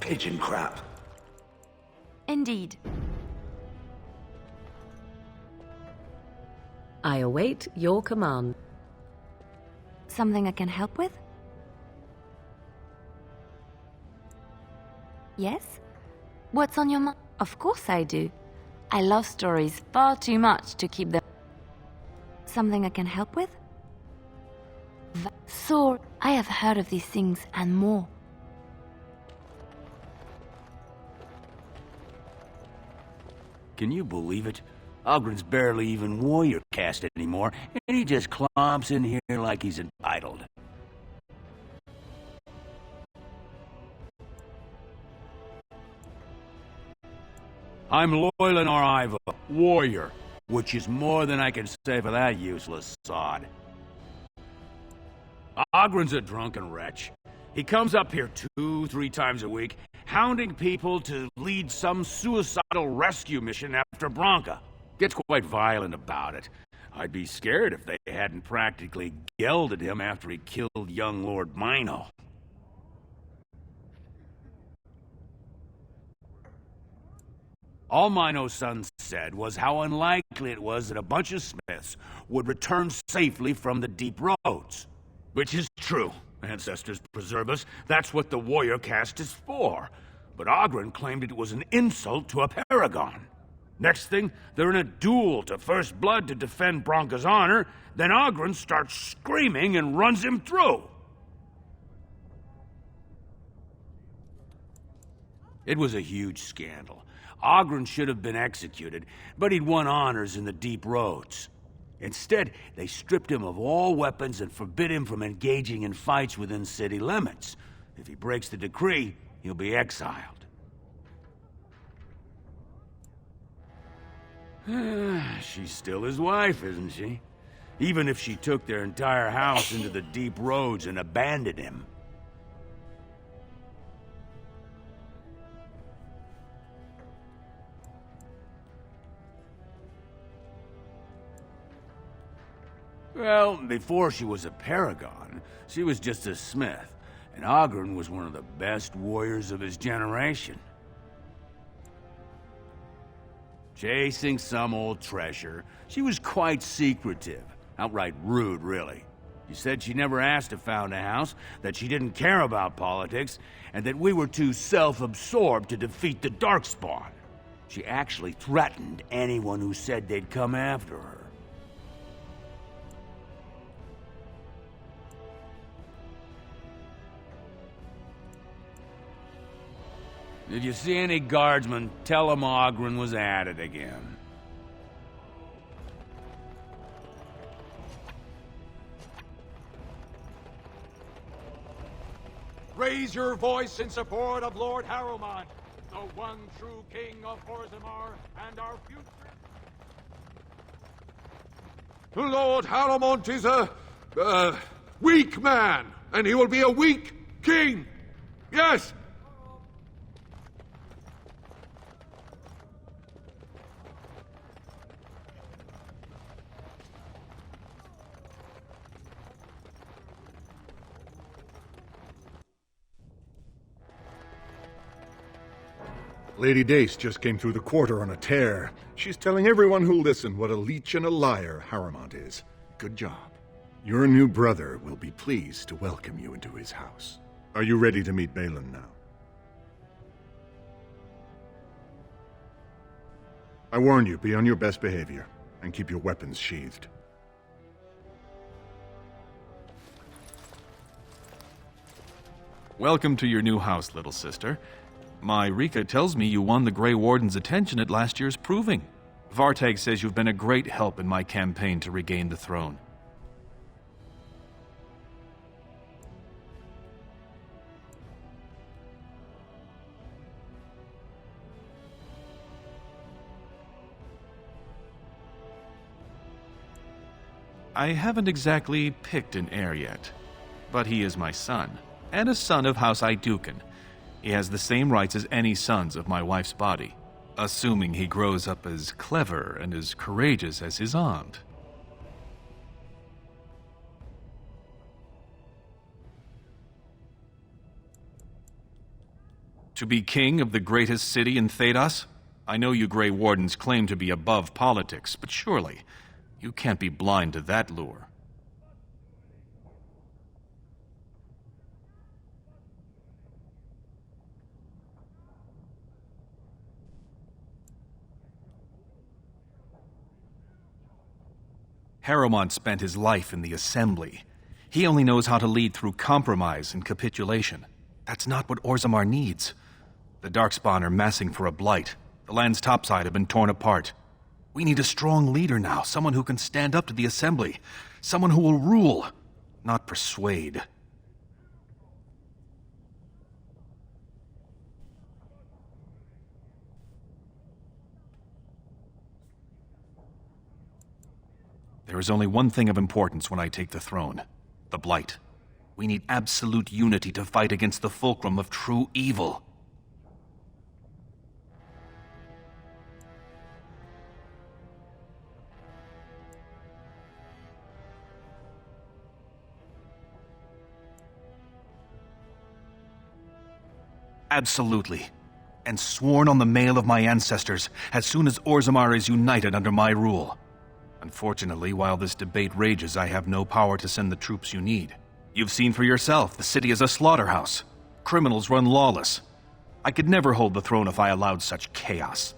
Pigeon crap. Indeed. I await your command. Something I can help with? Yes? What's on your mind? Of course I do. I love stories far too much to keep them. Something I can help with? So, I have heard of these things and more. Can you believe it? Ogren's barely even warrior caste anymore, and he just clomps in here like he's entitled. I'm Loylanar Iva, warrior, which is more than I can say for that useless sod. Ogren's a drunken wretch. He comes up here 2-3 times a week, hounding people to lead some suicidal rescue mission after Branka. Gets quite violent about it. I'd be scared if they hadn't practically gelded him after he killed young Lord Mino. All Mino's son said was how unlikely it was that a bunch of Smiths would return safely from the deep roads. Which is true. Ancestors preserve us. That's what the warrior caste is for. But Ogren claimed it was an insult to a paragon. Next thing, they're in a duel to first blood to defend Branka's honor, then Ogren starts screaming and runs him through. It was a huge scandal. Ogren should have been executed, but he'd won honors in the deep roads. Instead, they stripped him of all weapons and forbid him from engaging in fights within city limits. If he breaks the decree, he'll be exiled. She's still his wife, isn't she? Even if she took their entire house into the deep roads and abandoned him. Well, before she was a paragon, she was just a smith, and Ogren was one of the best warriors of his generation. Chasing some old treasure, she was quite secretive, outright rude, really. She said she never asked if found a house, that she didn't care about politics, and that we were too self-absorbed to defeat the Darkspawn. She actually threatened anyone who said they'd come after her. If you see any guardsmen, tell them Ogren was at it again. Raise your voice in support of Lord Harriman, the one true king of Orzammar and our future. Lord Harriman is a weak man, and he will be a weak king. Yes. Lady Dace just came through the quarter on a tear. She's telling everyone who'll listen what a leech and a liar Harriman is. Good job. Your new brother will be pleased to welcome you into his house. Are you ready to meet Balin now? I warn you, be on your best behavior, and keep your weapons sheathed. Welcome to your new house, little sister. My Rika tells me you won the Grey Warden's attention at last year's proving. Vartag says you've been a great help in my campaign to regain the throne. I haven't exactly picked an heir yet, but he is my son, and a son of House Iduken. He has the same rights as any sons of my wife's body, assuming he grows up as clever and as courageous as his aunt. To be king of the greatest city in Thedas? I know you Grey Wardens claim to be above politics, but surely you can't be blind to that lure. Harrowmont spent his life in the Assembly. He only knows how to lead through compromise and capitulation. That's not what Orzammar needs. The Darkspawn are massing for a blight. The land's topside have been torn apart. We need a strong leader now, someone who can stand up to the Assembly, someone who will rule, not persuade. There is only one thing of importance when I take the throne: the Blight. We need absolute unity to fight against the fulcrum of true evil. Absolutely. And sworn on the mail of my ancestors as soon as Orzammar is united under my rule. Unfortunately, while this debate rages, I have no power to send the troops you need. You've seen for yourself, the city is a slaughterhouse. Criminals run lawless. I could never hold the throne if I allowed such chaos.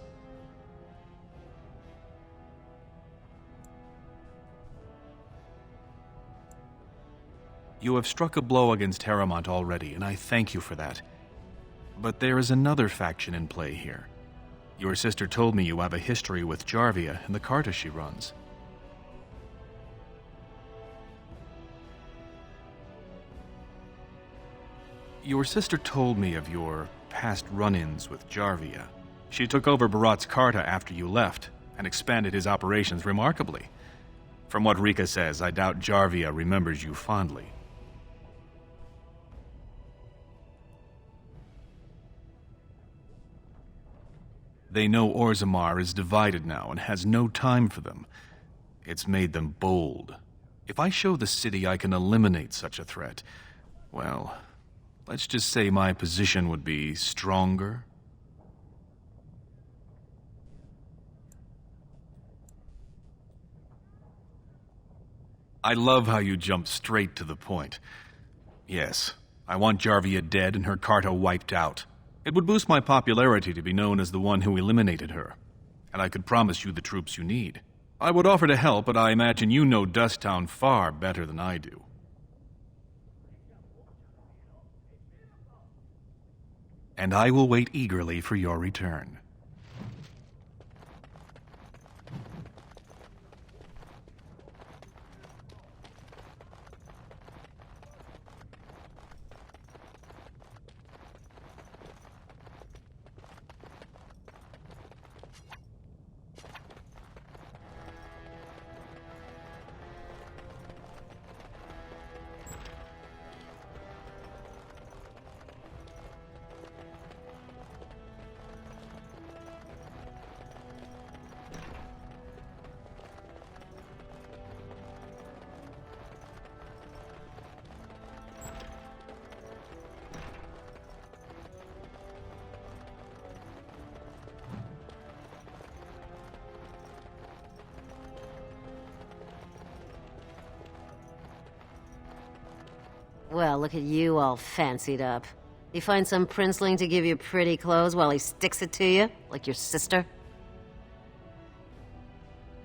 You have struck a blow against Harrowmont already, and I thank you for that. But there is another faction in play here. Your sister told me you have a history with Jarvia and the Carta she runs. Your sister told me of your past run-ins with Jarvia. She took over Barat's Carta after you left, and expanded his operations remarkably. From what Rika says, I doubt Jarvia remembers you fondly. They know Orzammar is divided now and has no time for them. It's made them bold. If I show the city I can eliminate such a threat, well, let's just say my position would be stronger. I love how you jump straight to the point. Yes, I want Jarvia dead and her Carta wiped out. It would boost my popularity to be known as the one who eliminated her. And I could promise you the troops you need. I would offer to help, but I imagine you know Dusttown far better than I do. And I will wait eagerly for your return. Well, look at you all fancied up. You find some princeling to give you pretty clothes while he sticks it to you, like your sister?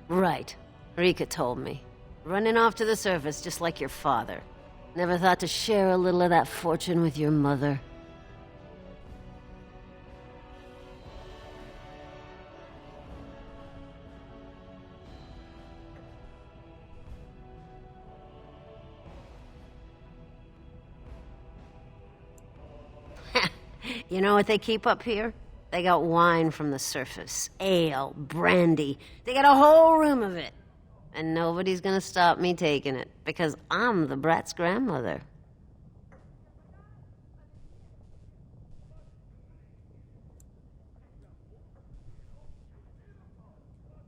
Right. Rika told me. Running off to the surface just like your father. Never thought to share a little of that fortune with your mother? You know what they keep up here? They got wine from the surface. Ale, brandy. They got a whole room of it. And nobody's gonna stop me taking it, because I'm the brat's grandmother.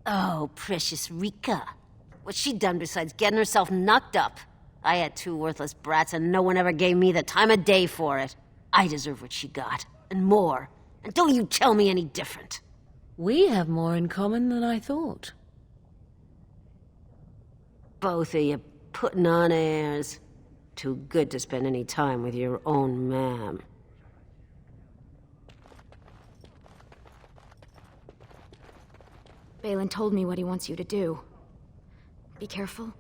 Oh, precious Rika. What's she done besides getting herself knocked up? I had 2 worthless brats and no one ever gave me the time of day for it. I deserve what she got, and more. And don't you tell me any different. We have more in common than I thought. Both of you putting on airs. Too good to spend any time with your own ma'am. Balin told me what he wants you to do. Be careful.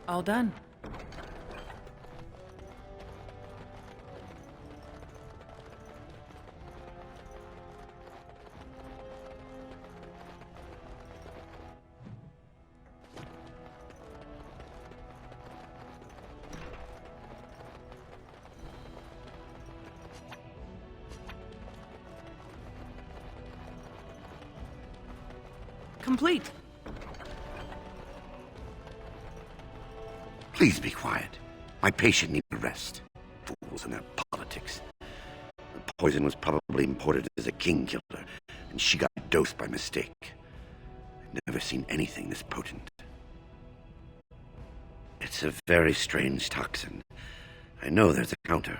All done. Complete. Please be quiet. My patient needs a rest. Fools and their politics. The poison was probably imported as a king killer, and she got dosed by mistake. I've never seen anything this potent. It's a very strange toxin. I know there's a counter,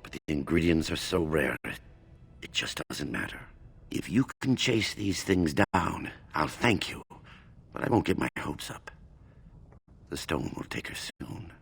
but the ingredients are so rare, it just doesn't matter. If you can chase these things down, I'll thank you, but I won't get my hopes up. The stone will take her soon.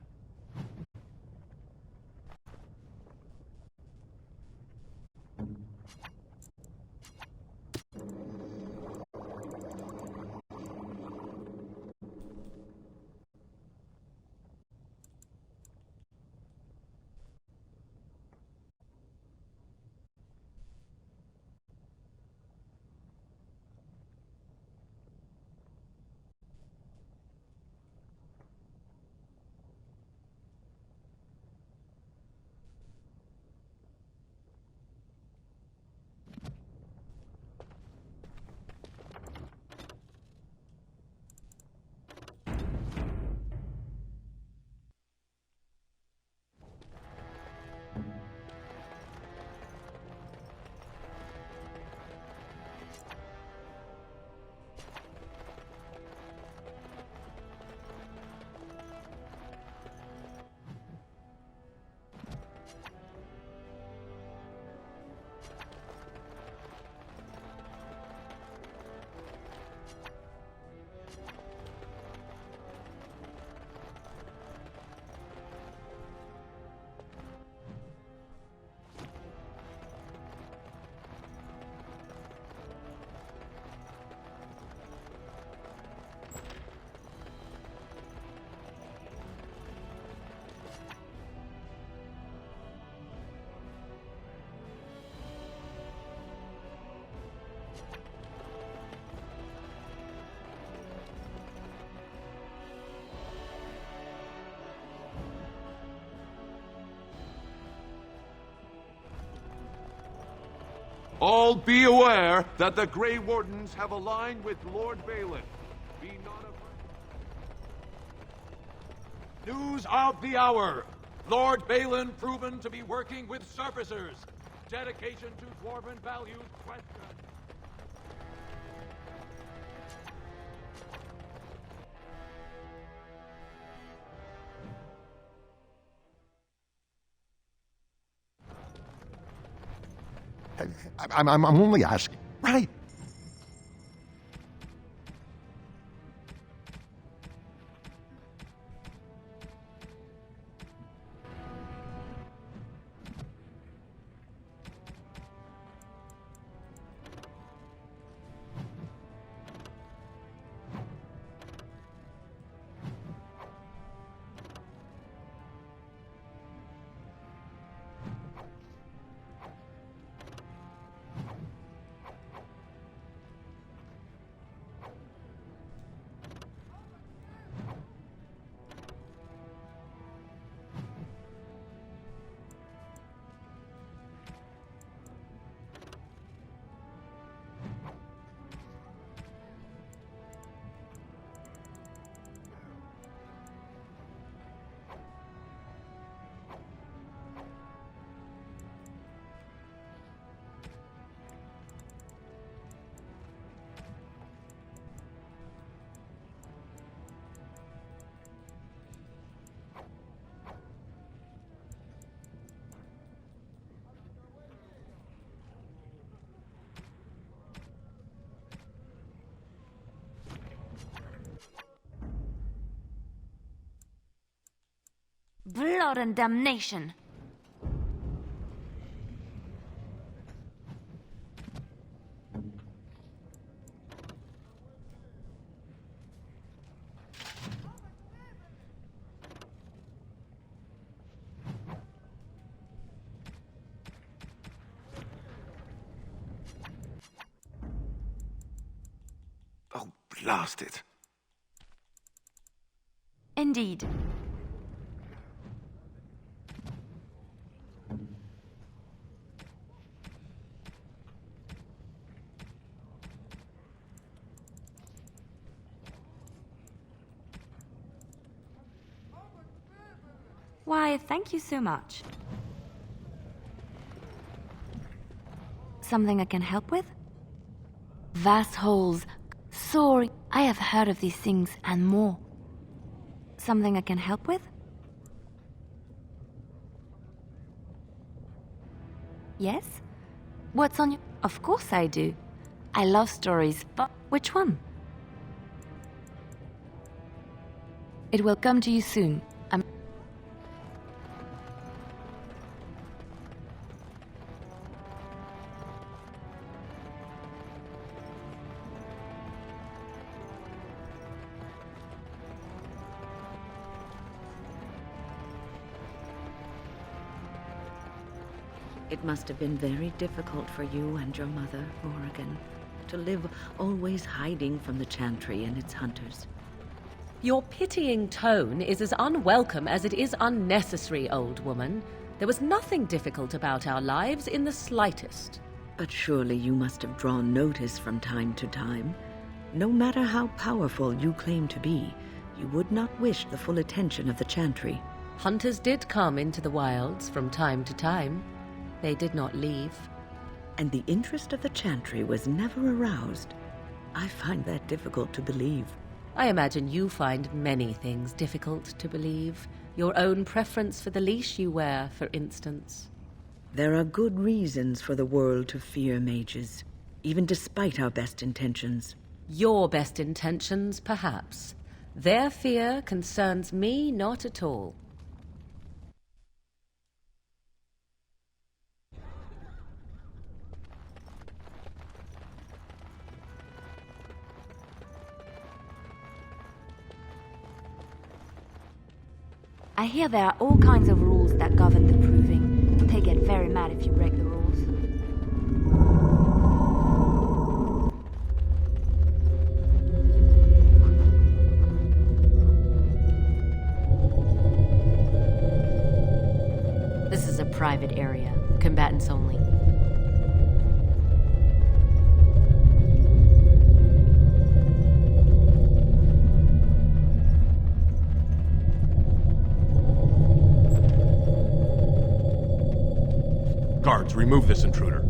All be aware that the Grey Wardens have aligned with Lord Balin. Be not afraid. News of the hour. Lord Balin proven to be working with surfacers. Dedication to dwarven values questioned. I'm only asking. Right. Blood and damnation. Oh, blast it. Indeed. Why, thank you so much. Something I can help with? Vast holes. Sorry, I have heard of these things and more. Something I can help with? Yes? What's on your... Of course I do. I love stories, but which one? It will come to you soon. It must have been very difficult for you and your mother, Morrigan, to live always hiding from the Chantry and its hunters. Your pitying tone is as unwelcome as it is unnecessary, old woman. There was nothing difficult about our lives in the slightest. But surely you must have drawn notice from time to time. No matter how powerful you claim to be, you would not wish the full attention of the Chantry. Hunters did come into the wilds from time to time. They did not leave. And the interest of the Chantry was never aroused. I find that difficult to believe. I imagine you find many things difficult to believe. Your own preference for the leash you wear, for instance. There are good reasons for the world to fear mages, even despite our best intentions. Your best intentions, perhaps. Their fear concerns me not at all. I hear there are all kinds of rules that govern the proving. They get very mad if you break the rules. This is a private area. Combatants only. Guards, remove this intruder.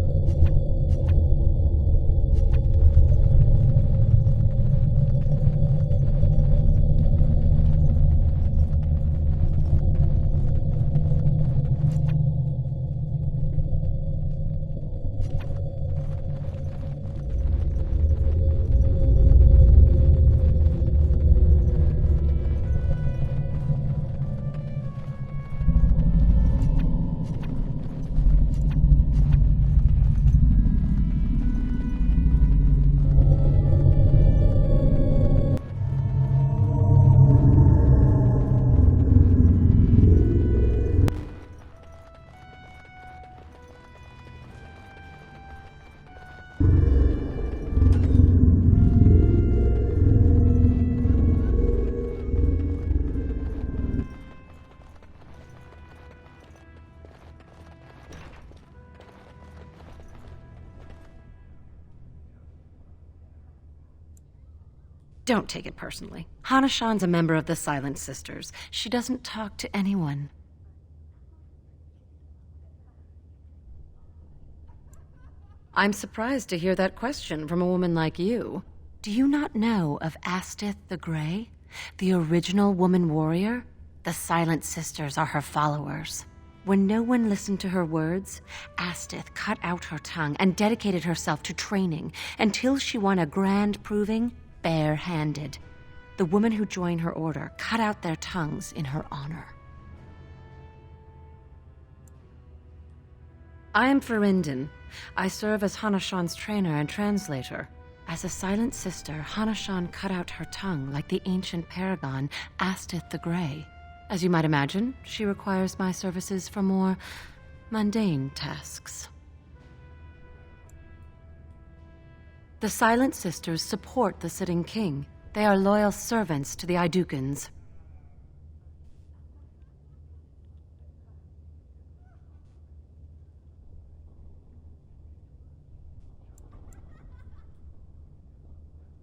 Don't take it personally. Hana-shan's a member of the Silent Sisters. She doesn't talk to anyone. I'm surprised to hear that question from a woman like you. Do you not know of Astith the Grey? The original woman warrior? The Silent Sisters are her followers. When no one listened to her words, Astith cut out her tongue and dedicated herself to training until she won a grand proving bare-handed. The women who joined her order cut out their tongues in her honor. I am Ferinden. I serve as Hana-shan's trainer and translator. As a Silent Sister, Hana-shan cut out her tongue like the ancient paragon Astith the Grey. As you might imagine, she requires my services for more mundane tasks. The Silent Sisters support the sitting king. They are loyal servants to the Idukans.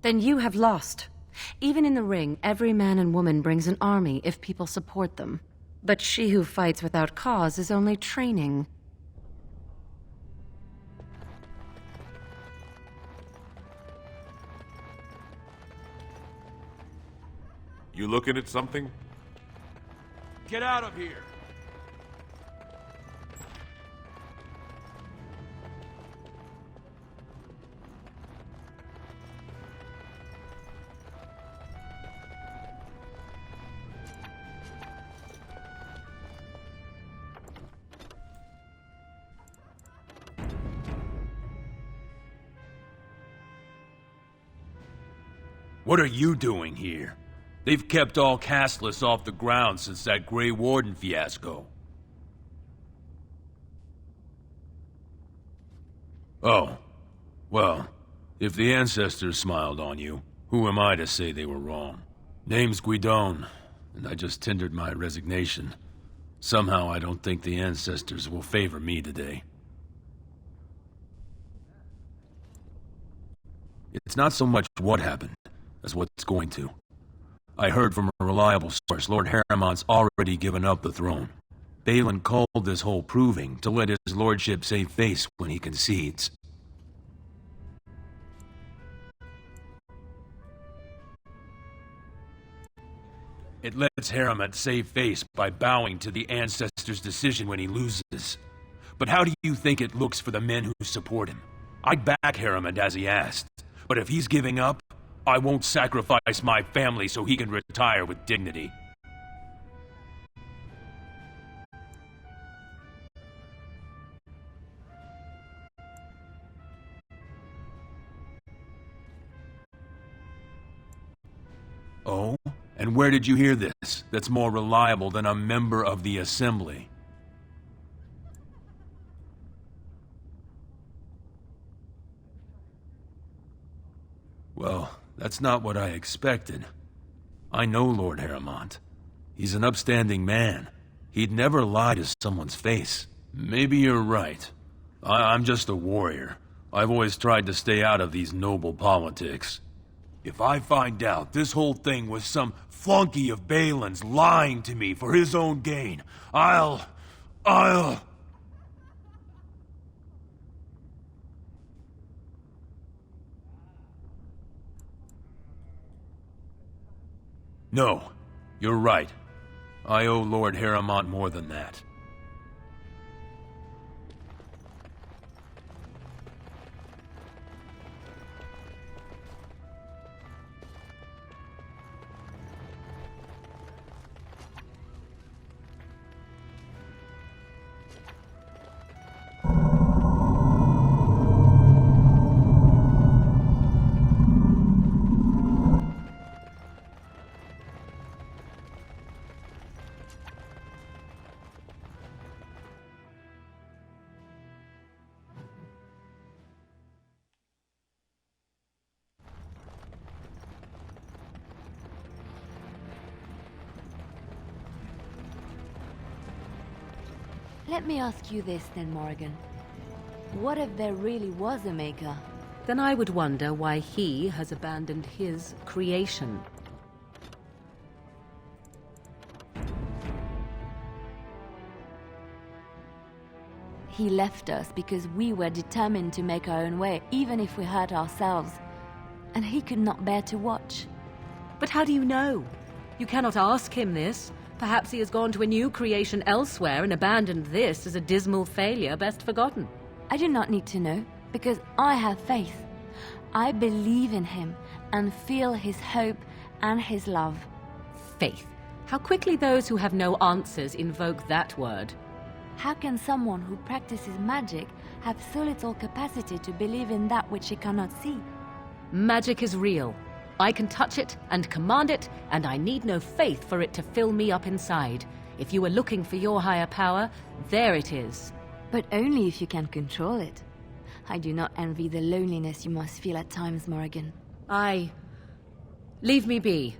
Then you have lost. Even in the ring, every man and woman brings an army if people support them. But she who fights without cause is only training. You looking at something? Get out of here! What are you doing here? They've kept all castless off the ground since that Grey Warden fiasco. Oh. Well, if the ancestors smiled on you, who am I to say they were wrong? Name's Guidon, and I just tendered my resignation. Somehow I don't think the ancestors will favor me today. It's not so much what happened as what's going to. I heard from a reliable source Lord Harriman's already given up the throne. Balin called this whole proving to let his lordship save face when he concedes. It lets Harriman save face by bowing to the ancestors' decision when he loses. But how do you think it looks for the men who support him? I'd back Harriman as he asked, but if he's giving up, I won't sacrifice my family so he can retire with dignity. Oh? And where did you hear this that's more reliable than a member of the Assembly? Well, that's not what I expected. I know Lord Harrimont. He's an upstanding man. He'd never lie to someone's face. Maybe you're right. I'm just a warrior. I've always tried to stay out of these noble politics. If I find out this whole thing was some flunky of Balin's lying to me for his own gain, I'll... No, you're right. I owe Lord Harrowmont more than that. Let me ask you this then, Morrigan. What if there really was a Maker? Then I would wonder why he has abandoned his creation. He left us because we were determined to make our own way, even if we hurt ourselves. And he could not bear to watch. But how do you know? You cannot ask him this. Perhaps he has gone to a new creation elsewhere and abandoned this as a dismal failure best forgotten. I do not need to know, because I have faith. I believe in him and feel his hope and his love. Faith. How quickly those who have no answers invoke that word. How can someone who practices magic have so little capacity to believe in that which he cannot see? Magic is real. I can touch it and command it, and I need no faith for it to fill me up inside. If you were looking for your higher power, there it is. But only if you can control it. I do not envy the loneliness you must feel at times, Morrigan. Leave me be.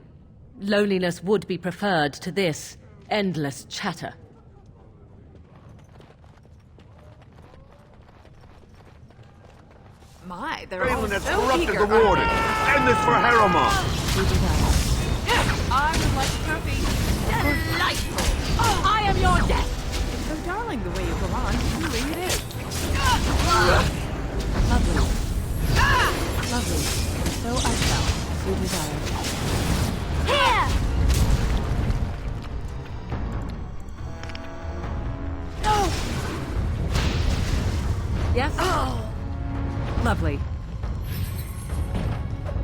Loneliness would be preferred to this endless chatter. My, they're all Balin has so corrupted eager. the warden. End this for Harrowmont. I would like a trophy. Delightful. I am your death. It's so darling the way you go on. Truly it is. Lovely. Lovely. So I shall, as you desire. Here! No! Yes? Lovely.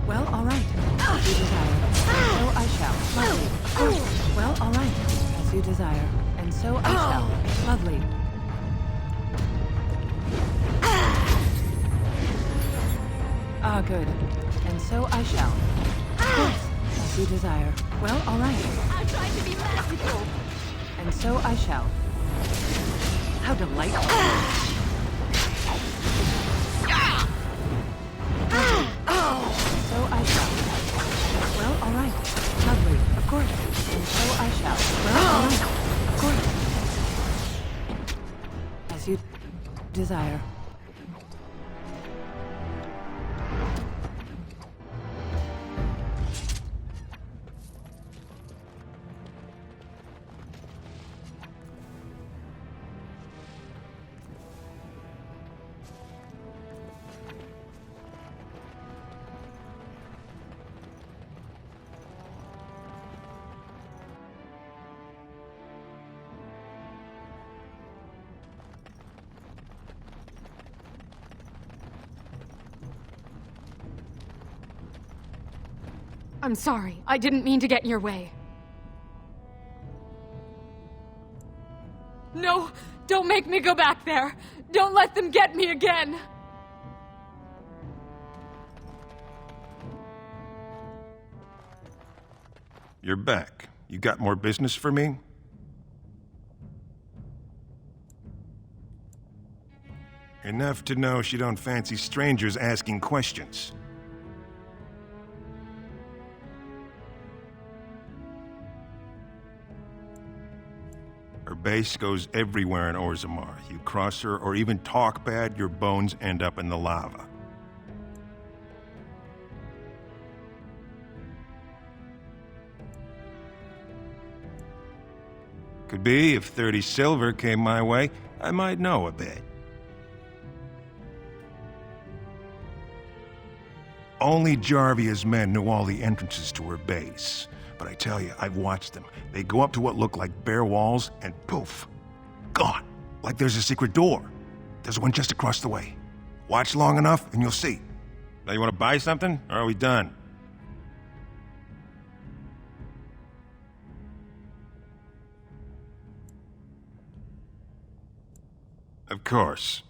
Well, all right. As you desire. So I shall. Lovely. Of course. Well, all right. As you desire. And so I shall. Lovely. Ah, good. And so I shall. Of course. As you desire. Well, all right. I'm trying to be merciful. And so I shall. How delightful. So I shall. Well, all right. Lovely. Of course. And so I shall. Well, all right. Of course. As you desire. I'm sorry. I didn't mean to get in your way. No! Don't make me go back there! Don't let them get me again! You're back. You got more business for me? Enough to know she don't fancy strangers asking questions. Her base goes everywhere in Orzammar. You cross her or even talk bad, your bones end up in the lava. Could be, if 30 silver came my way, I might know a bit. Only Jarvia's men knew all the entrances to her base. but I tell you, I've watched them. They go up to what look like bare walls, and poof, gone. Like there's a secret door. There's one just across the way. Watch long enough, and you'll see. Now you want to buy something, or are we done? Of course.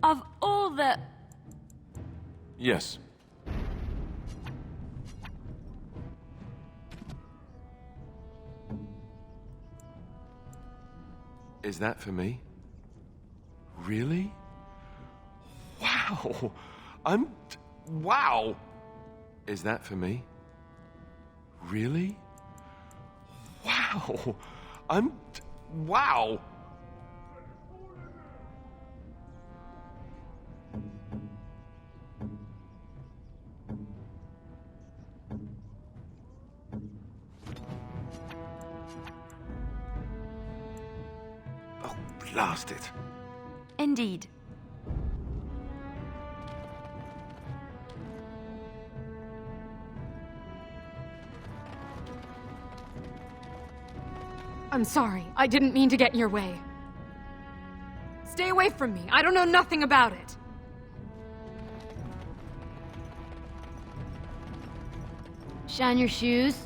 Of all the... Yes. Is that for me? Really? Wow! Wow! Is that for me? Really? Wow! Wow! Oh, blast it. Indeed. I'm sorry. I didn't mean to get in your way. Stay away from me. I don't know nothing about it. Shine your shoes.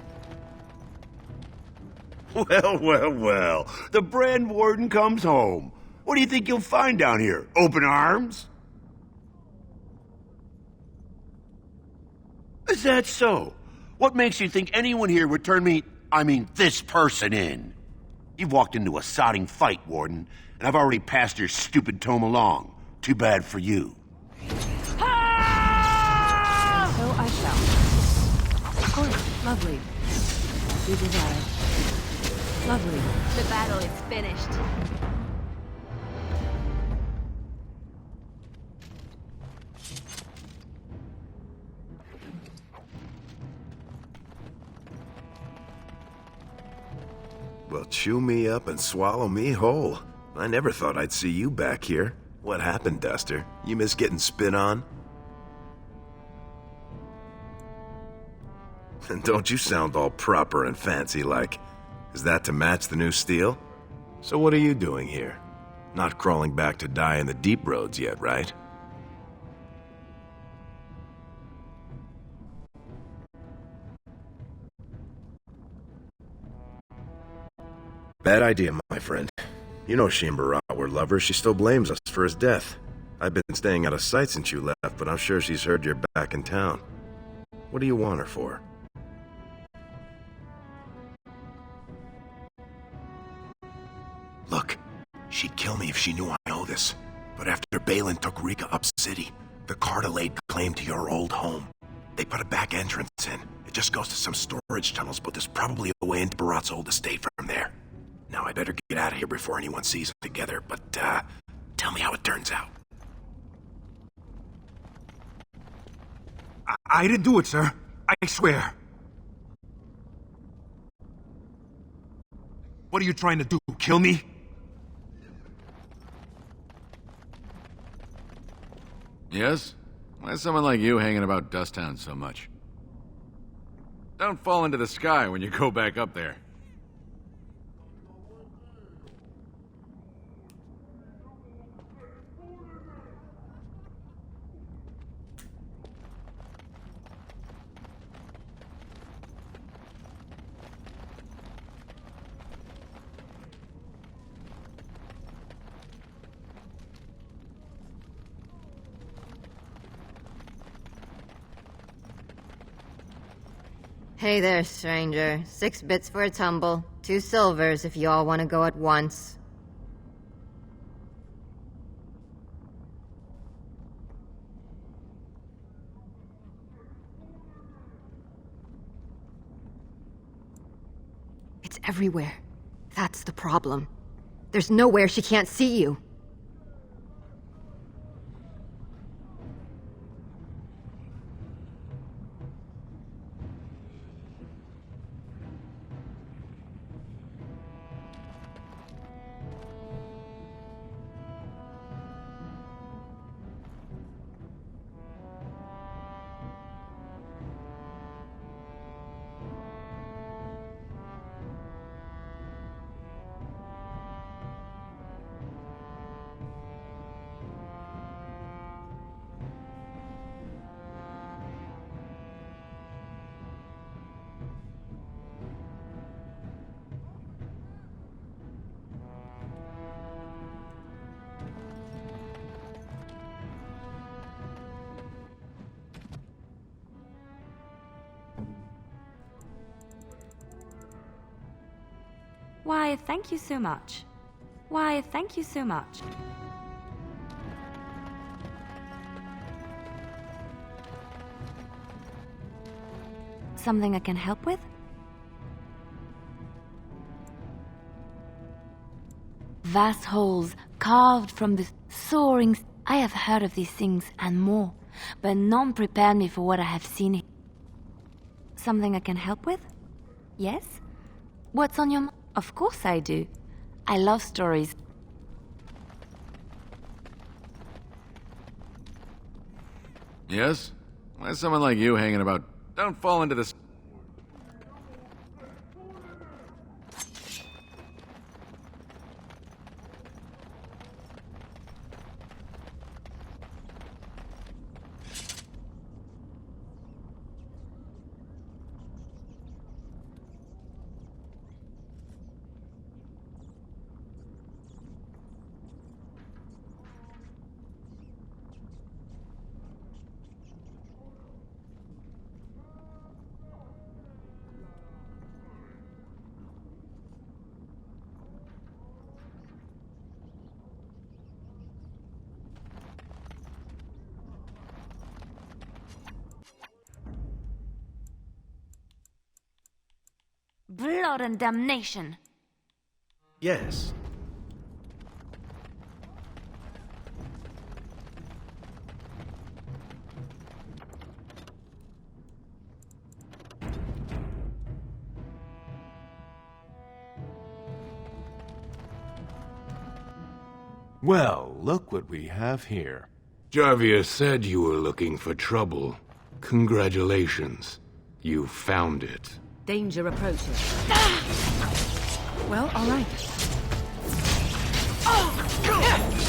Well, well, well. The Brand Warden comes home. What do you think you'll find down here? Open arms? Is that so? What makes you think anyone here would turn this person in? You've walked into a sodding fight, Warden, and I've already passed your stupid tome along. Too bad for you. Ah! So I shall. Of course, lovely. As you desire. Lovely. The battle is finished. Well, chew me up and swallow me whole. I never thought I'd see you back here. What happened, Duster? You miss getting spit on? And don't you sound all proper and fancy like. Is that to match the new steel? So what are you doing here? Not crawling back to die in the deep roads yet, right? Bad idea, my friend. You know Shimbarat were lovers. She still blames us for his death. I've been staying out of sight since you left, but I'm sure she's heard you're back in town. What do you want her for? Look, she'd kill me if she knew I know this. But after Balin took Rika up city, The Carter laid claim to your old home. They put a back entrance in. It just goes to some storage tunnels, but there's probably a way into Barat's old estate from there. Now, I better get out of here before anyone sees us together, but, tell me how it turns out. I didn't do it, sir. I swear. What are you trying to do? Kill me? Yes? Why is someone like you hanging about Dust Town so much? Don't fall into the sky when you go back up there. Hey there, stranger. 6 bits for a tumble. 2 silvers if you all want to go at once. It's everywhere. That's the problem. There's nowhere she can't see you. Why, thank you so much. Why, thank you so much. Something I can help with? Vast holes carved from the soaring... I have heard of these things and more, but none prepared me for what I have seen. Something I can help with? Yes? What's on your mind? Of course I do. I love stories. Yes? Why is someone like you hanging about? Don't fall into this... Blood and damnation. Yes. Well, look what we have here. Jarvia said you were looking for trouble. Congratulations. You found it. Danger approaches. Well, all right.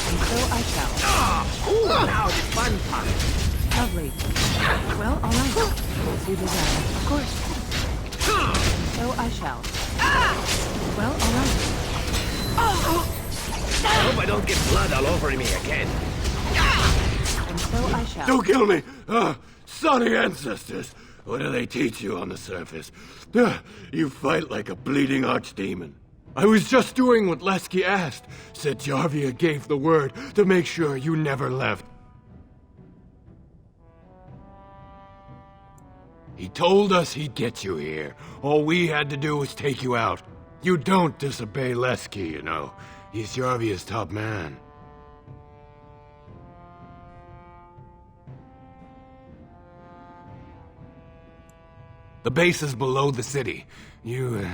And so I shall. Ooh, now the fun part. Lovely. Well, all right. As you desire. Of course. So I shall. Well, all right. I hope I don't get blood all over me again. And so I shall. Don't kill me! Sonny ancestors! What do they teach you on the surface? You fight like a bleeding archdemon. I was just doing what Lesky asked. Said Jarvia gave the word to make sure you never left. He told us he'd get you here. All we had to do was take you out. You don't disobey Lesky, you know. He's Jarvia's top man. The base is below the city. You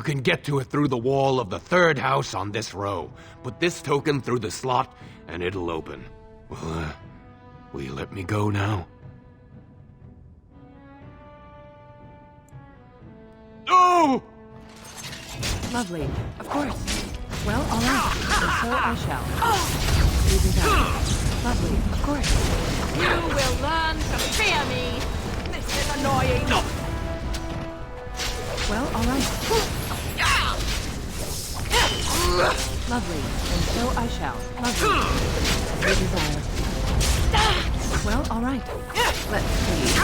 can get to it through the wall of the third house on this row. Put this token through the slot, and it'll open. Well, will you let me go now? No! Lovely. Of course. Well, all right. And so I shall. You desire. Lovely. Of course. You will learn to fear me. This is annoying. No. Well, all right. Lovely. And so I shall. Lovely. You desire. Well, all right. Let's see.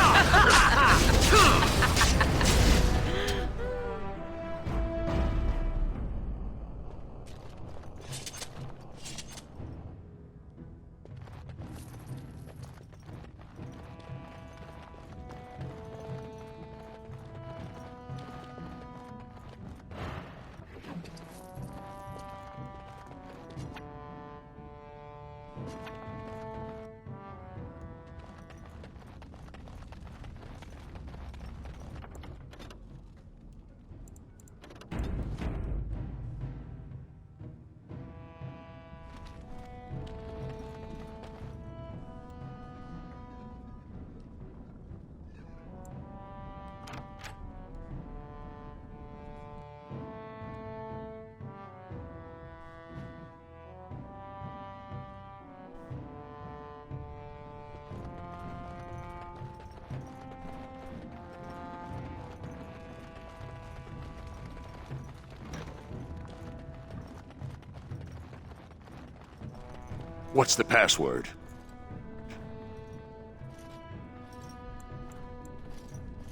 What's the password?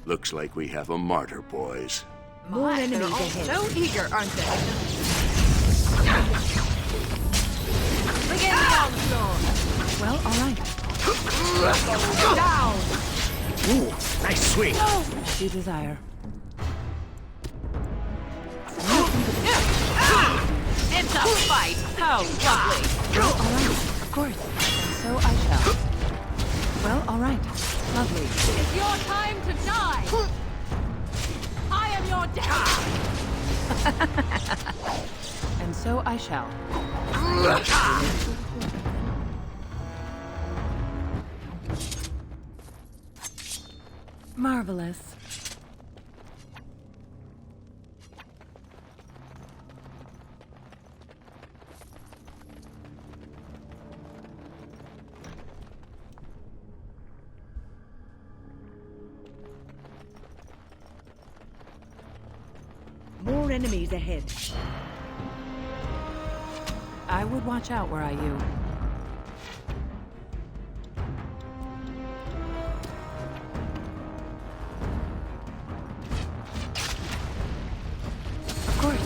Looks like we have a martyr, boys. More enemies ahead. So eager, aren't they? Begin the onslaught. Well, all right. Down. Ooh, nice swing. As you desire. It's a fight. How lovely. Well, all right. Of course. And so I shall. Well, all right. Lovely. It's your time to die. I am your death. And so I shall. Marvelous. More enemies ahead. I would watch out were I you. Of course.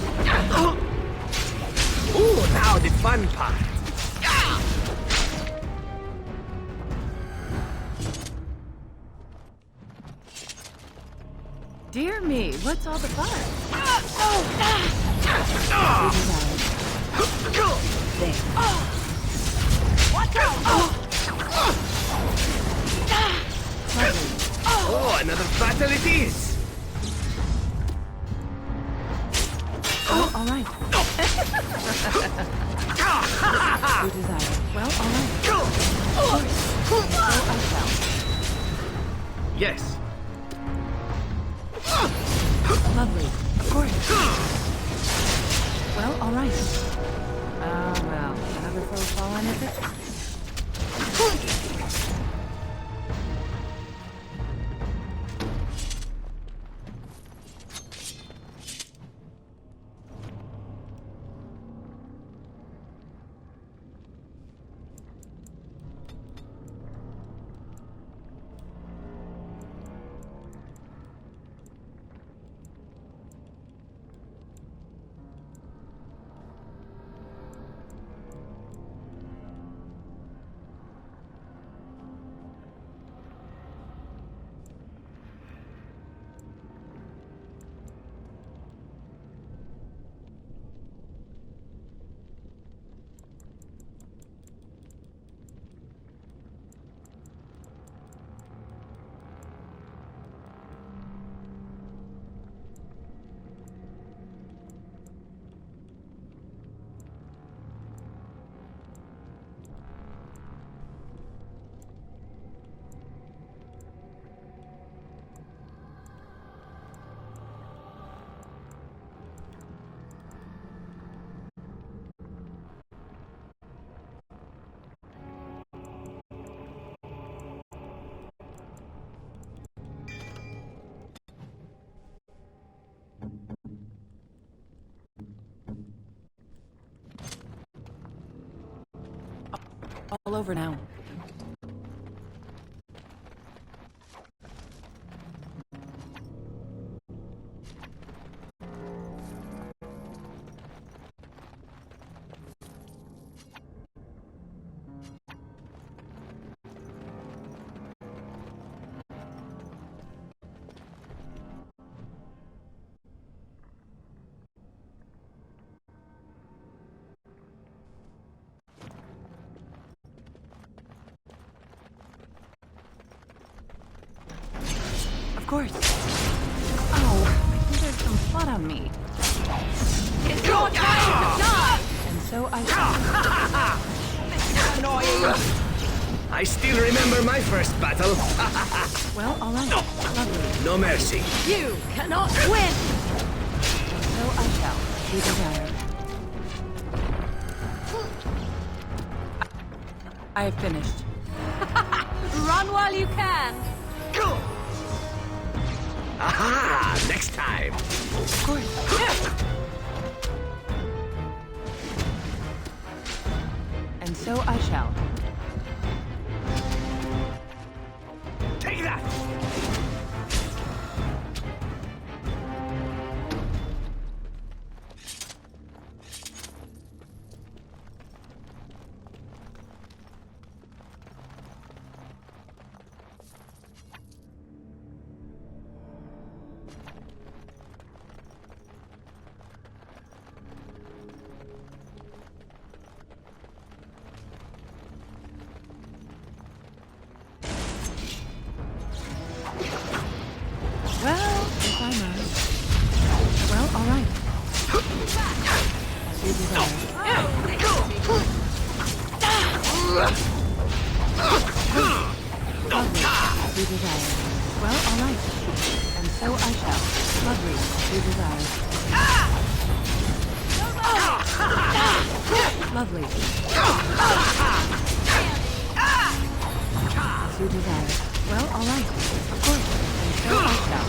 Ooh, now the fun part. Dear me, what's all the fuss? There. Watch out! Oh, another battle it is. Oh, all right. You desire. Well, all right. Of course. So I shall. Yes. Lovely. Of course. Well, all right. Well, another foe fallen, is it? All over now. Of course. Oh, I think there's some blood on me. It's your time to die! And so I shall. Annoying! I still remember my first battle. Well, all right. Lovely. No mercy. You cannot win! And so I shall. Be desired. I have finished. Run while you can! Aha! Next time. Of course. And so I shall. Take that! Well, if I may. Well, all right. As you desire. Lovely, as you desire. Well, all right. And so I shall. Lovely, as you desire. Lovely. As you desire. Well, all right. Of course. And so I shall.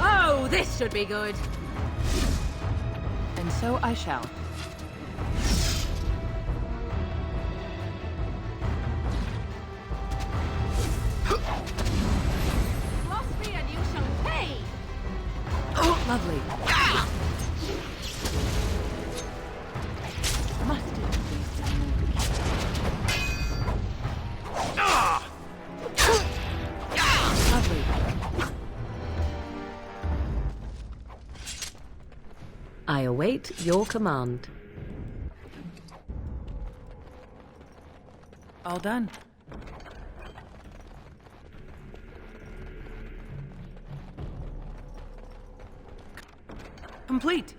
Oh, this should be good. And so I shall. Cross me and you shall pay! Lovely. Must it be Lovely. I await your command. All done. Complete.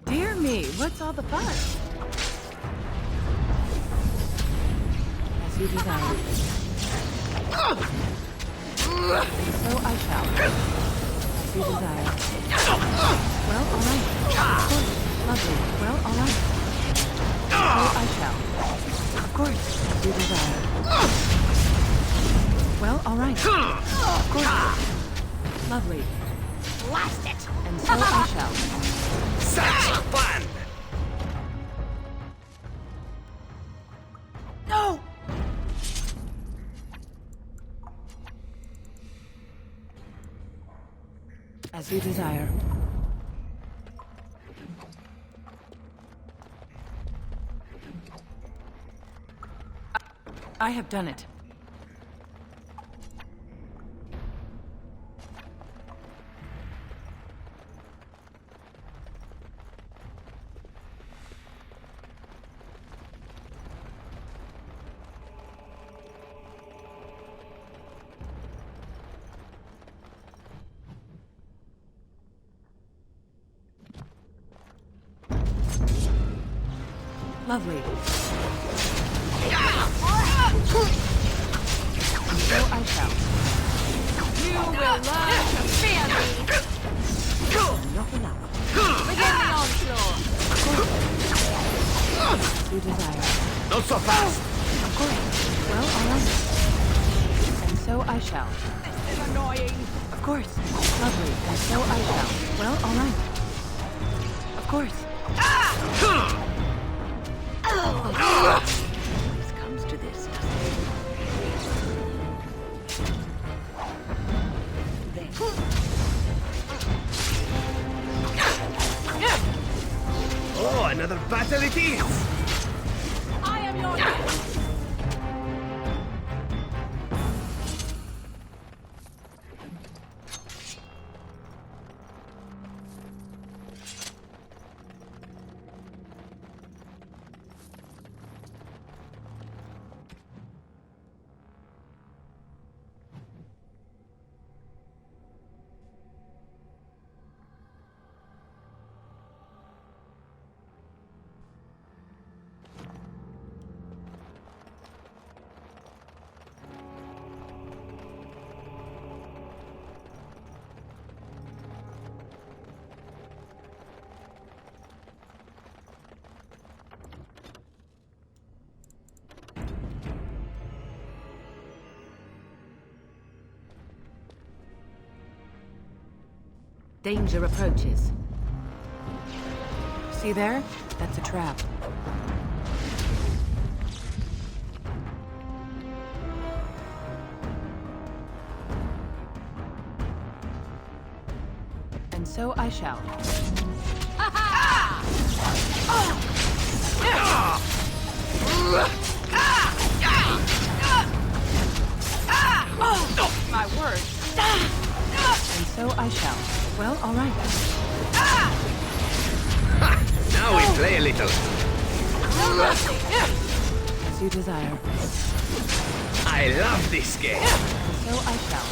Dear me, what's all the fuss? As you desire. So I shall. As you desire. Well, all right. Of course. Lovely. Well, all right. So I shall. Of course. As you desire. Well, all right. Of course. Lovely. Blast it! And so I shall. Such fun! No! As you desire. I have done it. Lovely. And so I shall. You will learn to fear me! Not enough. Begin the onslaught! As you desire. Not so fast! Of course. Well, all right. And so I shall. This is annoying! Of course. Lovely. And so I shall. Well, all right. Of course. Always comes to this, doesn't it? Oh, another battle it is! I am your enemy! Danger approaches. See there? That's a trap. And so I shall. My word! And so I shall. Well, all right. Now we play a little. As you desire. I love this game. And so I shall.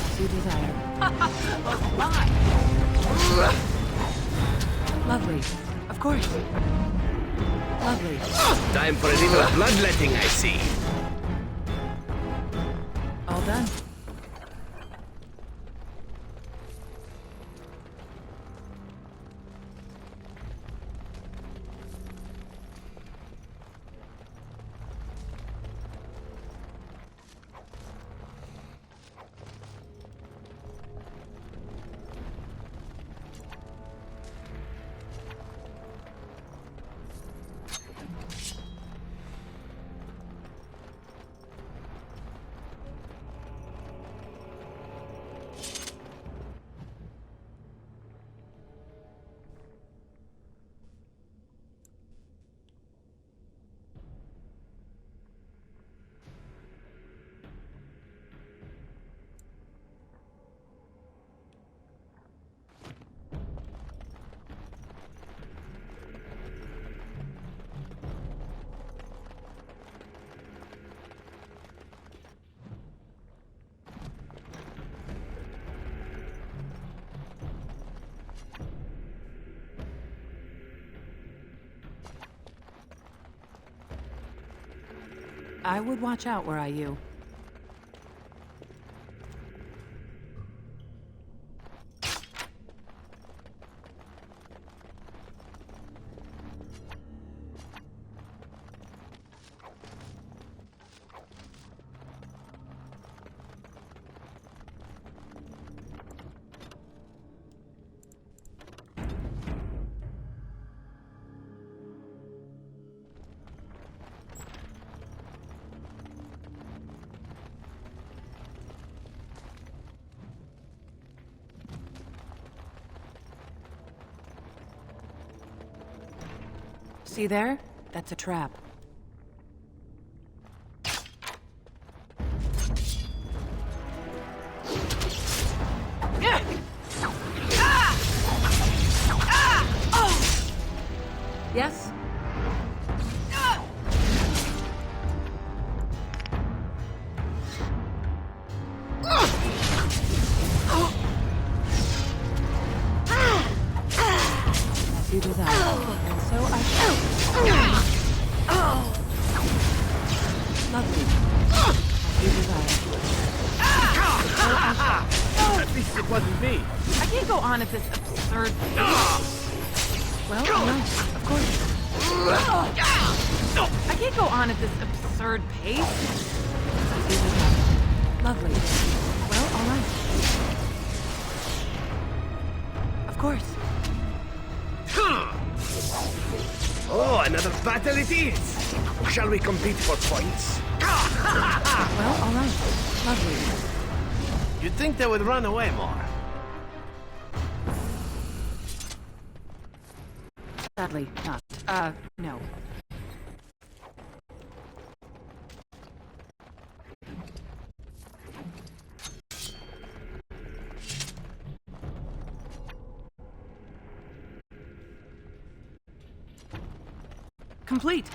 As you desire. Lovely. Of course. Lovely. Time for a little bloodletting, I see. All done. I would watch out were I you. See there? That's a trap. Yes? you desire, and so I shall. Lovely. As you desire. So I shall. At least it wasn't me. I can't go on at this absurd pace. Well, alright, of course. I can't go on at this absurd pace. As you desire. Lovely. Well, alright. Of course. Oh, another battle it is! Shall we compete for points? Well, alright. Lovely. You'd think they would run away more. Sadly, not. No. Complete.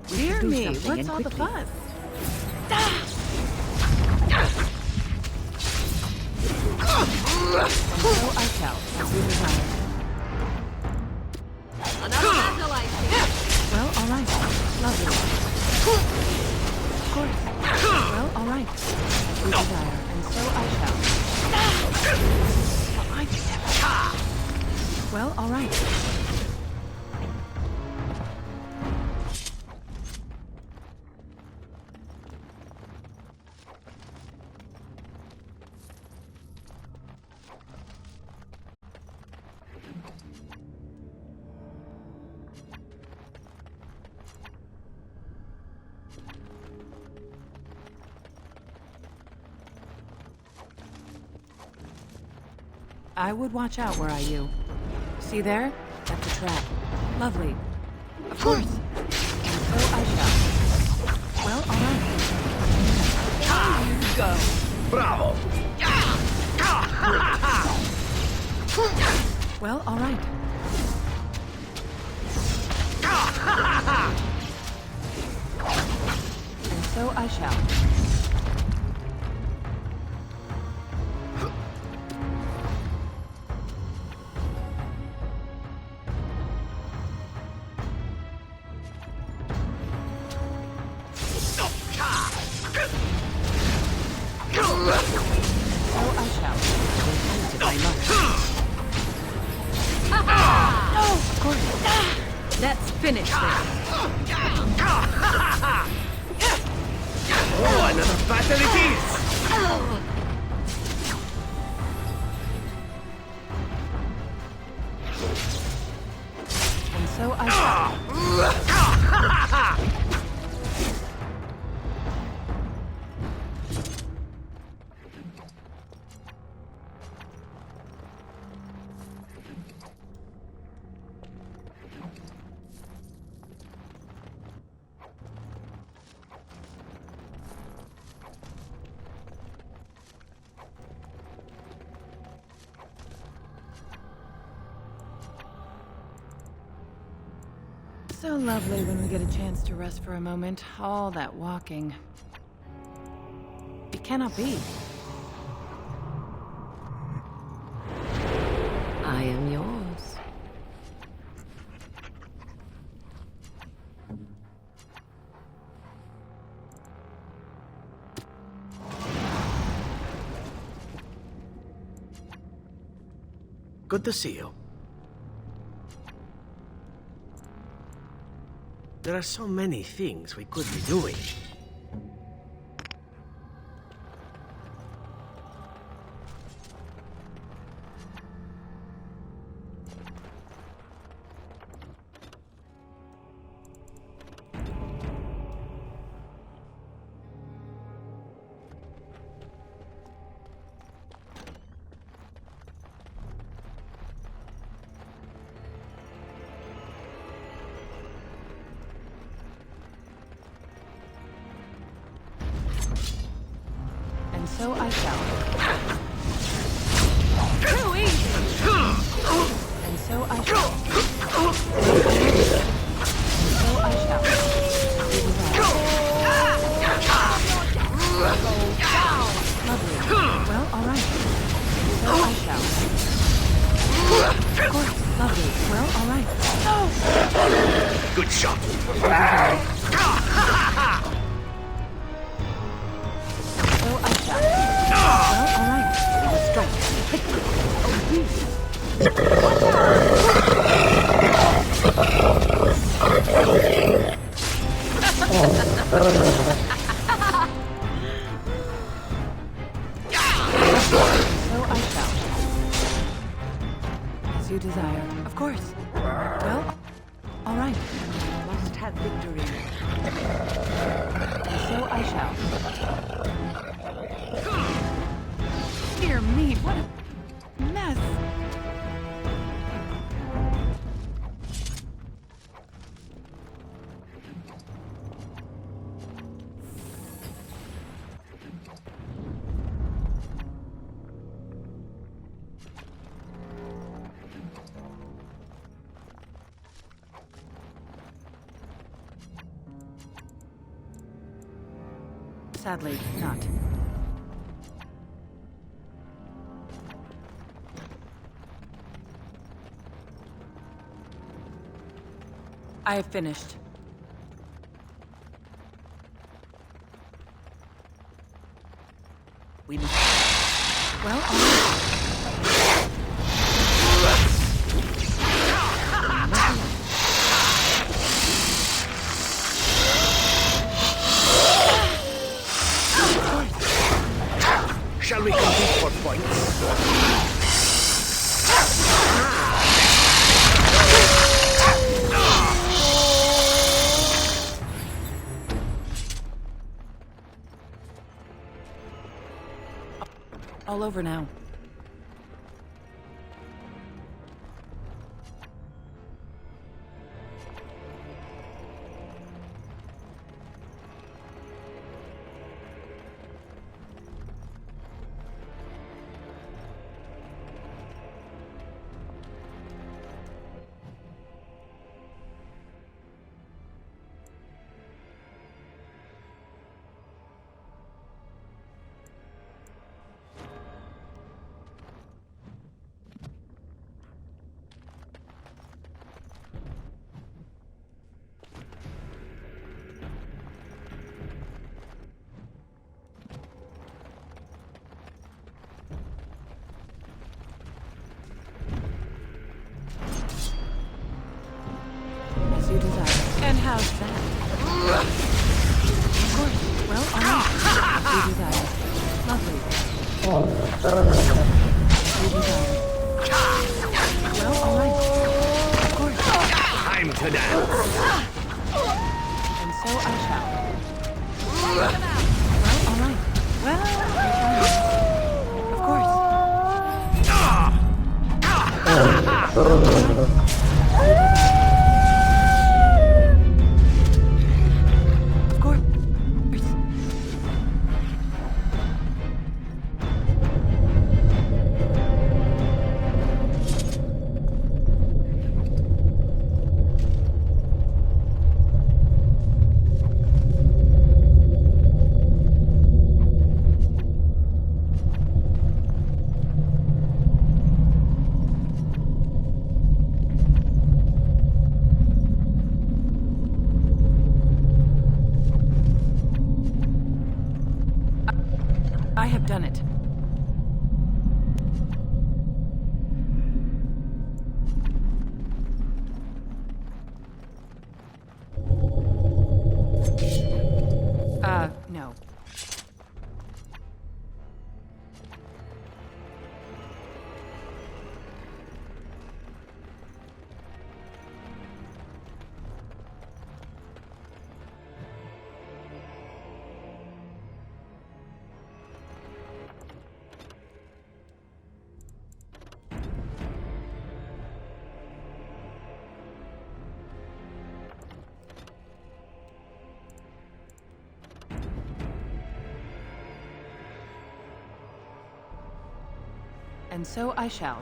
Dear me, what's all the fuss? So I shall, as you desire. Another battle, I see. Well, alright. Lovely. Of course. Well, alright. As you desire, and so I shall. Well, alright. I would watch out, were I you. See there? That's a trap. Lovely. Of course. And so I shall. Well, alright. There you go. Bravo! Well, alright. And so I shall. Let's finish this. Oh, another battle it is! And so I shall. So lovely when we get a chance to rest for a moment. All that walking. It cannot be. I am yours. Good to see you. There are so many things we could be doing. so I shall. Too easy! And so I shall. And so I shall. Lovely. Well, all right. And so I shall. Of course, lovely. Well, all right. Good shot. So I shall. Well, all right. Strike. So I shall. As you desire. Of course. Well, all right. I must have victory. And so I shall. Dear me, what a mess. Sadly, not. I have finished. We must. Well, all right. Shall we compete for points? All over now. As you desire. And how's that? Of course. Well, all right. As you desire. Lovely. As you desire. Well, all right. Of course. Time to dance. And so I shall. Well, all right. Well, of course. Of course. I have done it. No. and so I shall.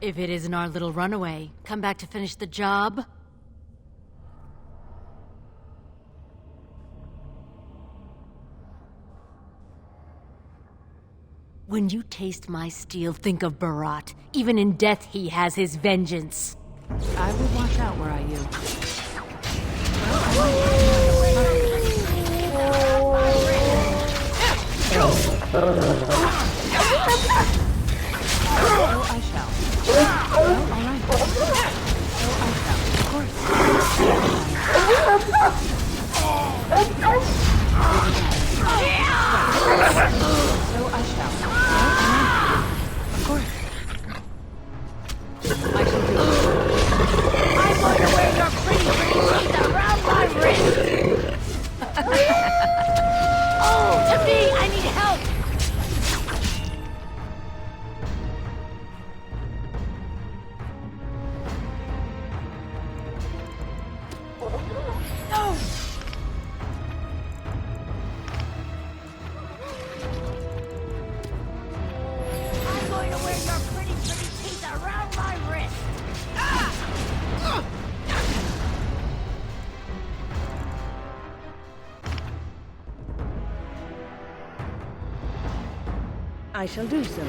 If it isn't our little runaway, come back to finish the job? When you taste my steel, think of Barat. Even in death, he has his vengeance. I will watch out where I you. So I shall. Well, all right. So I shall. Of course. So I shall. Well, all right. Of course. I shall do it. I'm going to wear your pretty teeth around my wrist! Oh, to me! I need help! No! I'm going to wear your pretty teeth around my wrist! I shall do so.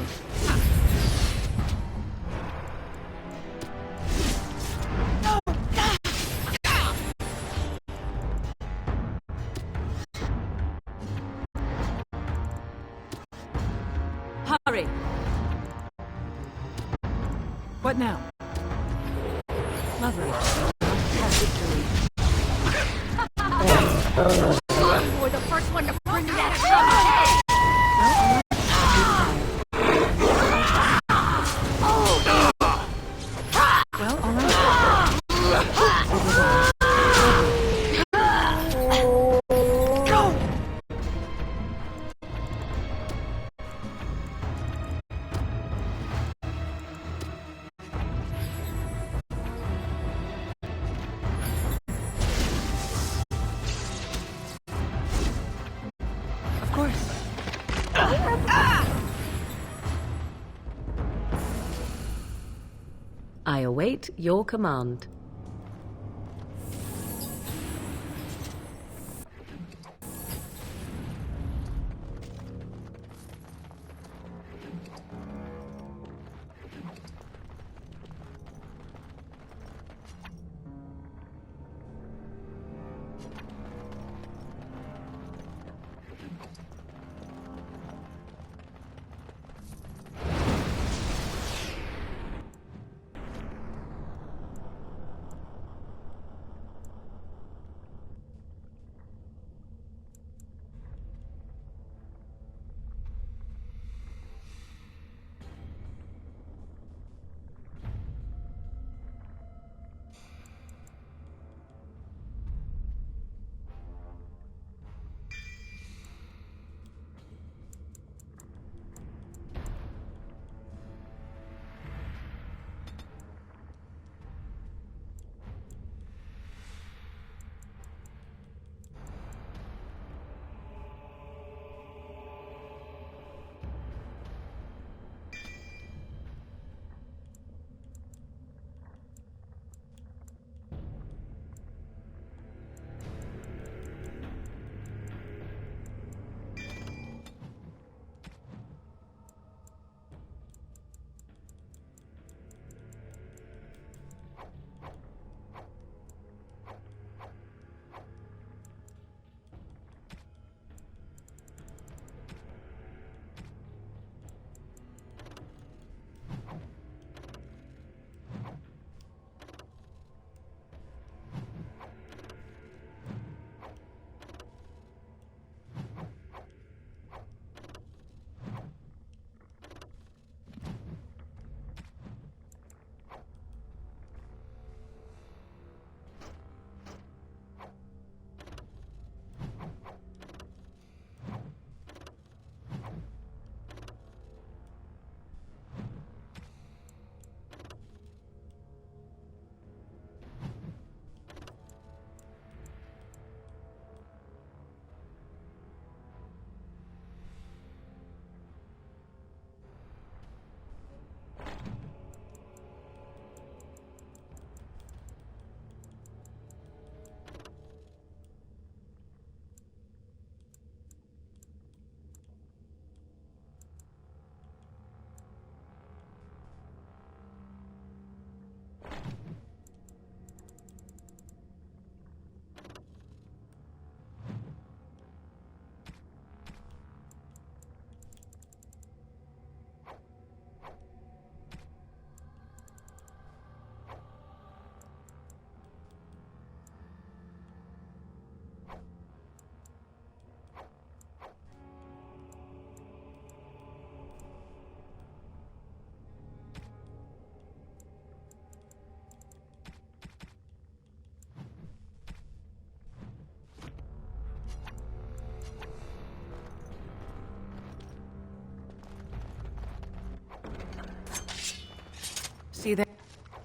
Hurry! What now? Lovely. Have victory. You were the first one to bring me that shit! Well, all right. Go! Of course. I await your command.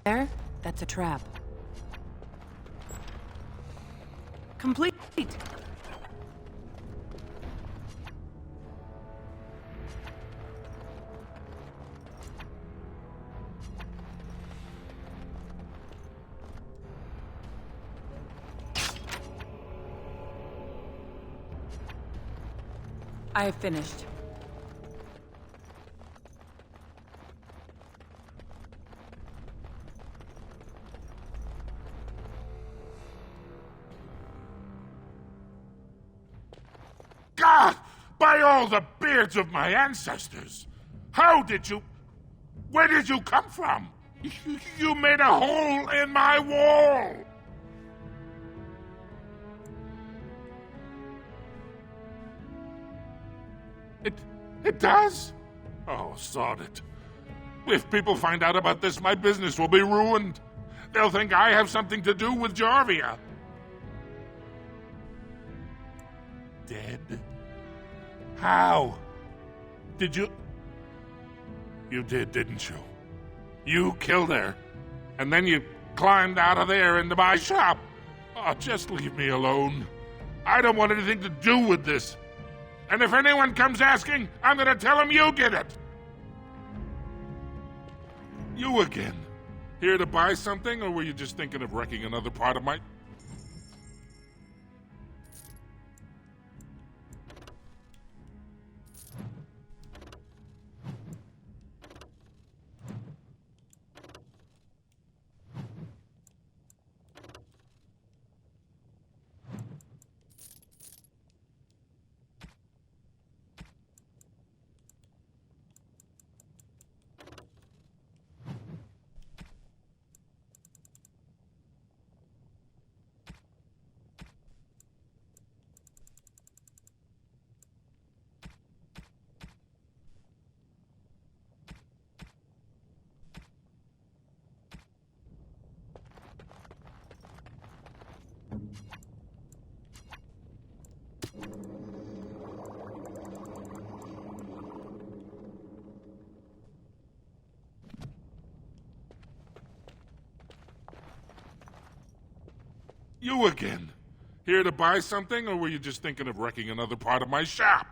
there? That's a trap. Complete! I have finished. God! By all the beards of my ancestors! How did you... Where did you come from? You made a hole in my wall! It does? Oh, sod it. If people find out about this, my business will be ruined. They'll think I have something to do with Jarvia. Dead? How? Did you... You did, didn't you? You killed her. And then you climbed out of there into my shop. Oh, just leave me alone. I don't want anything to do with this. And if anyone comes asking, I'm gonna tell them you did it. You again. Here to buy something, or were you just thinking of wrecking another part of my... You again. Here to buy something, or were you just thinking of wrecking another part of my shop?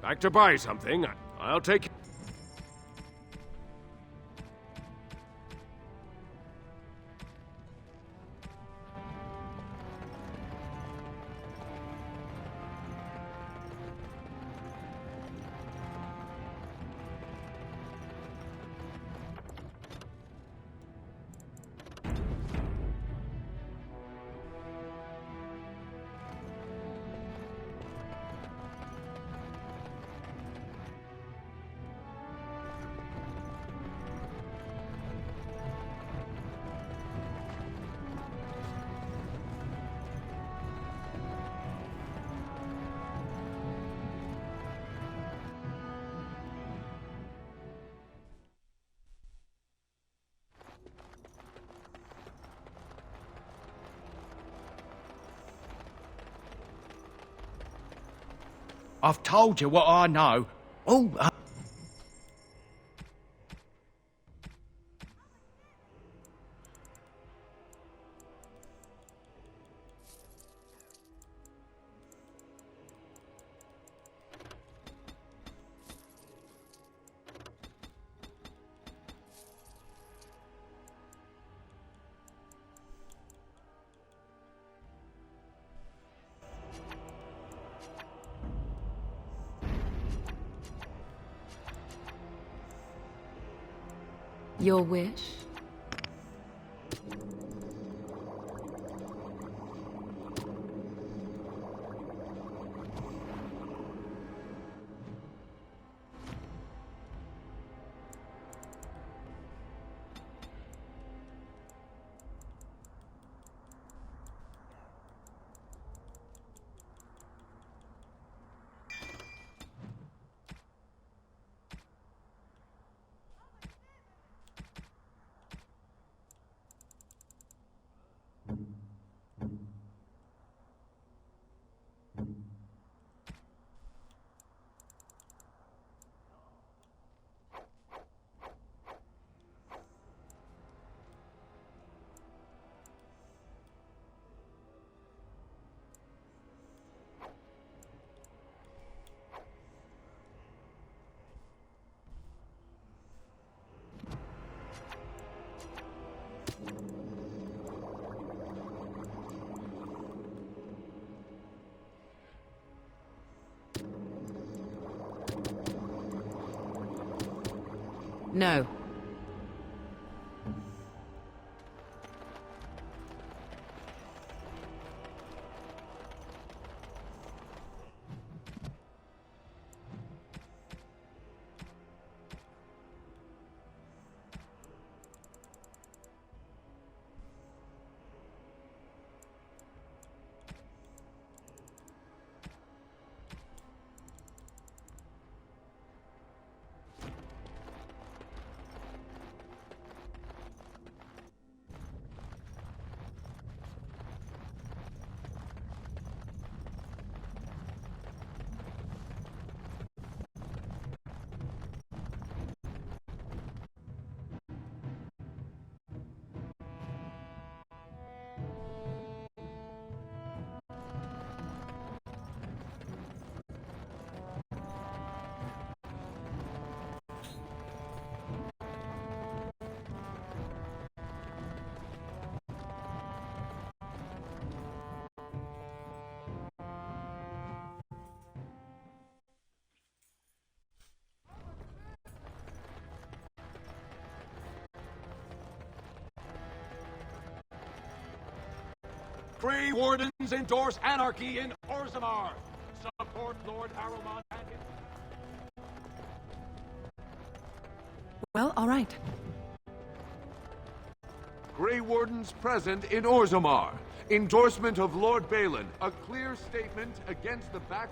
Like to buy something? I'll take it. I've told you what I know. Oh, Your wish? No. Grey Wardens endorse anarchy in Orzammar. Support Lord Harrowmont and his... Well, all right. Grey Wardens present in Orzammar. Endorsement of Lord Balin. A clear statement against the back...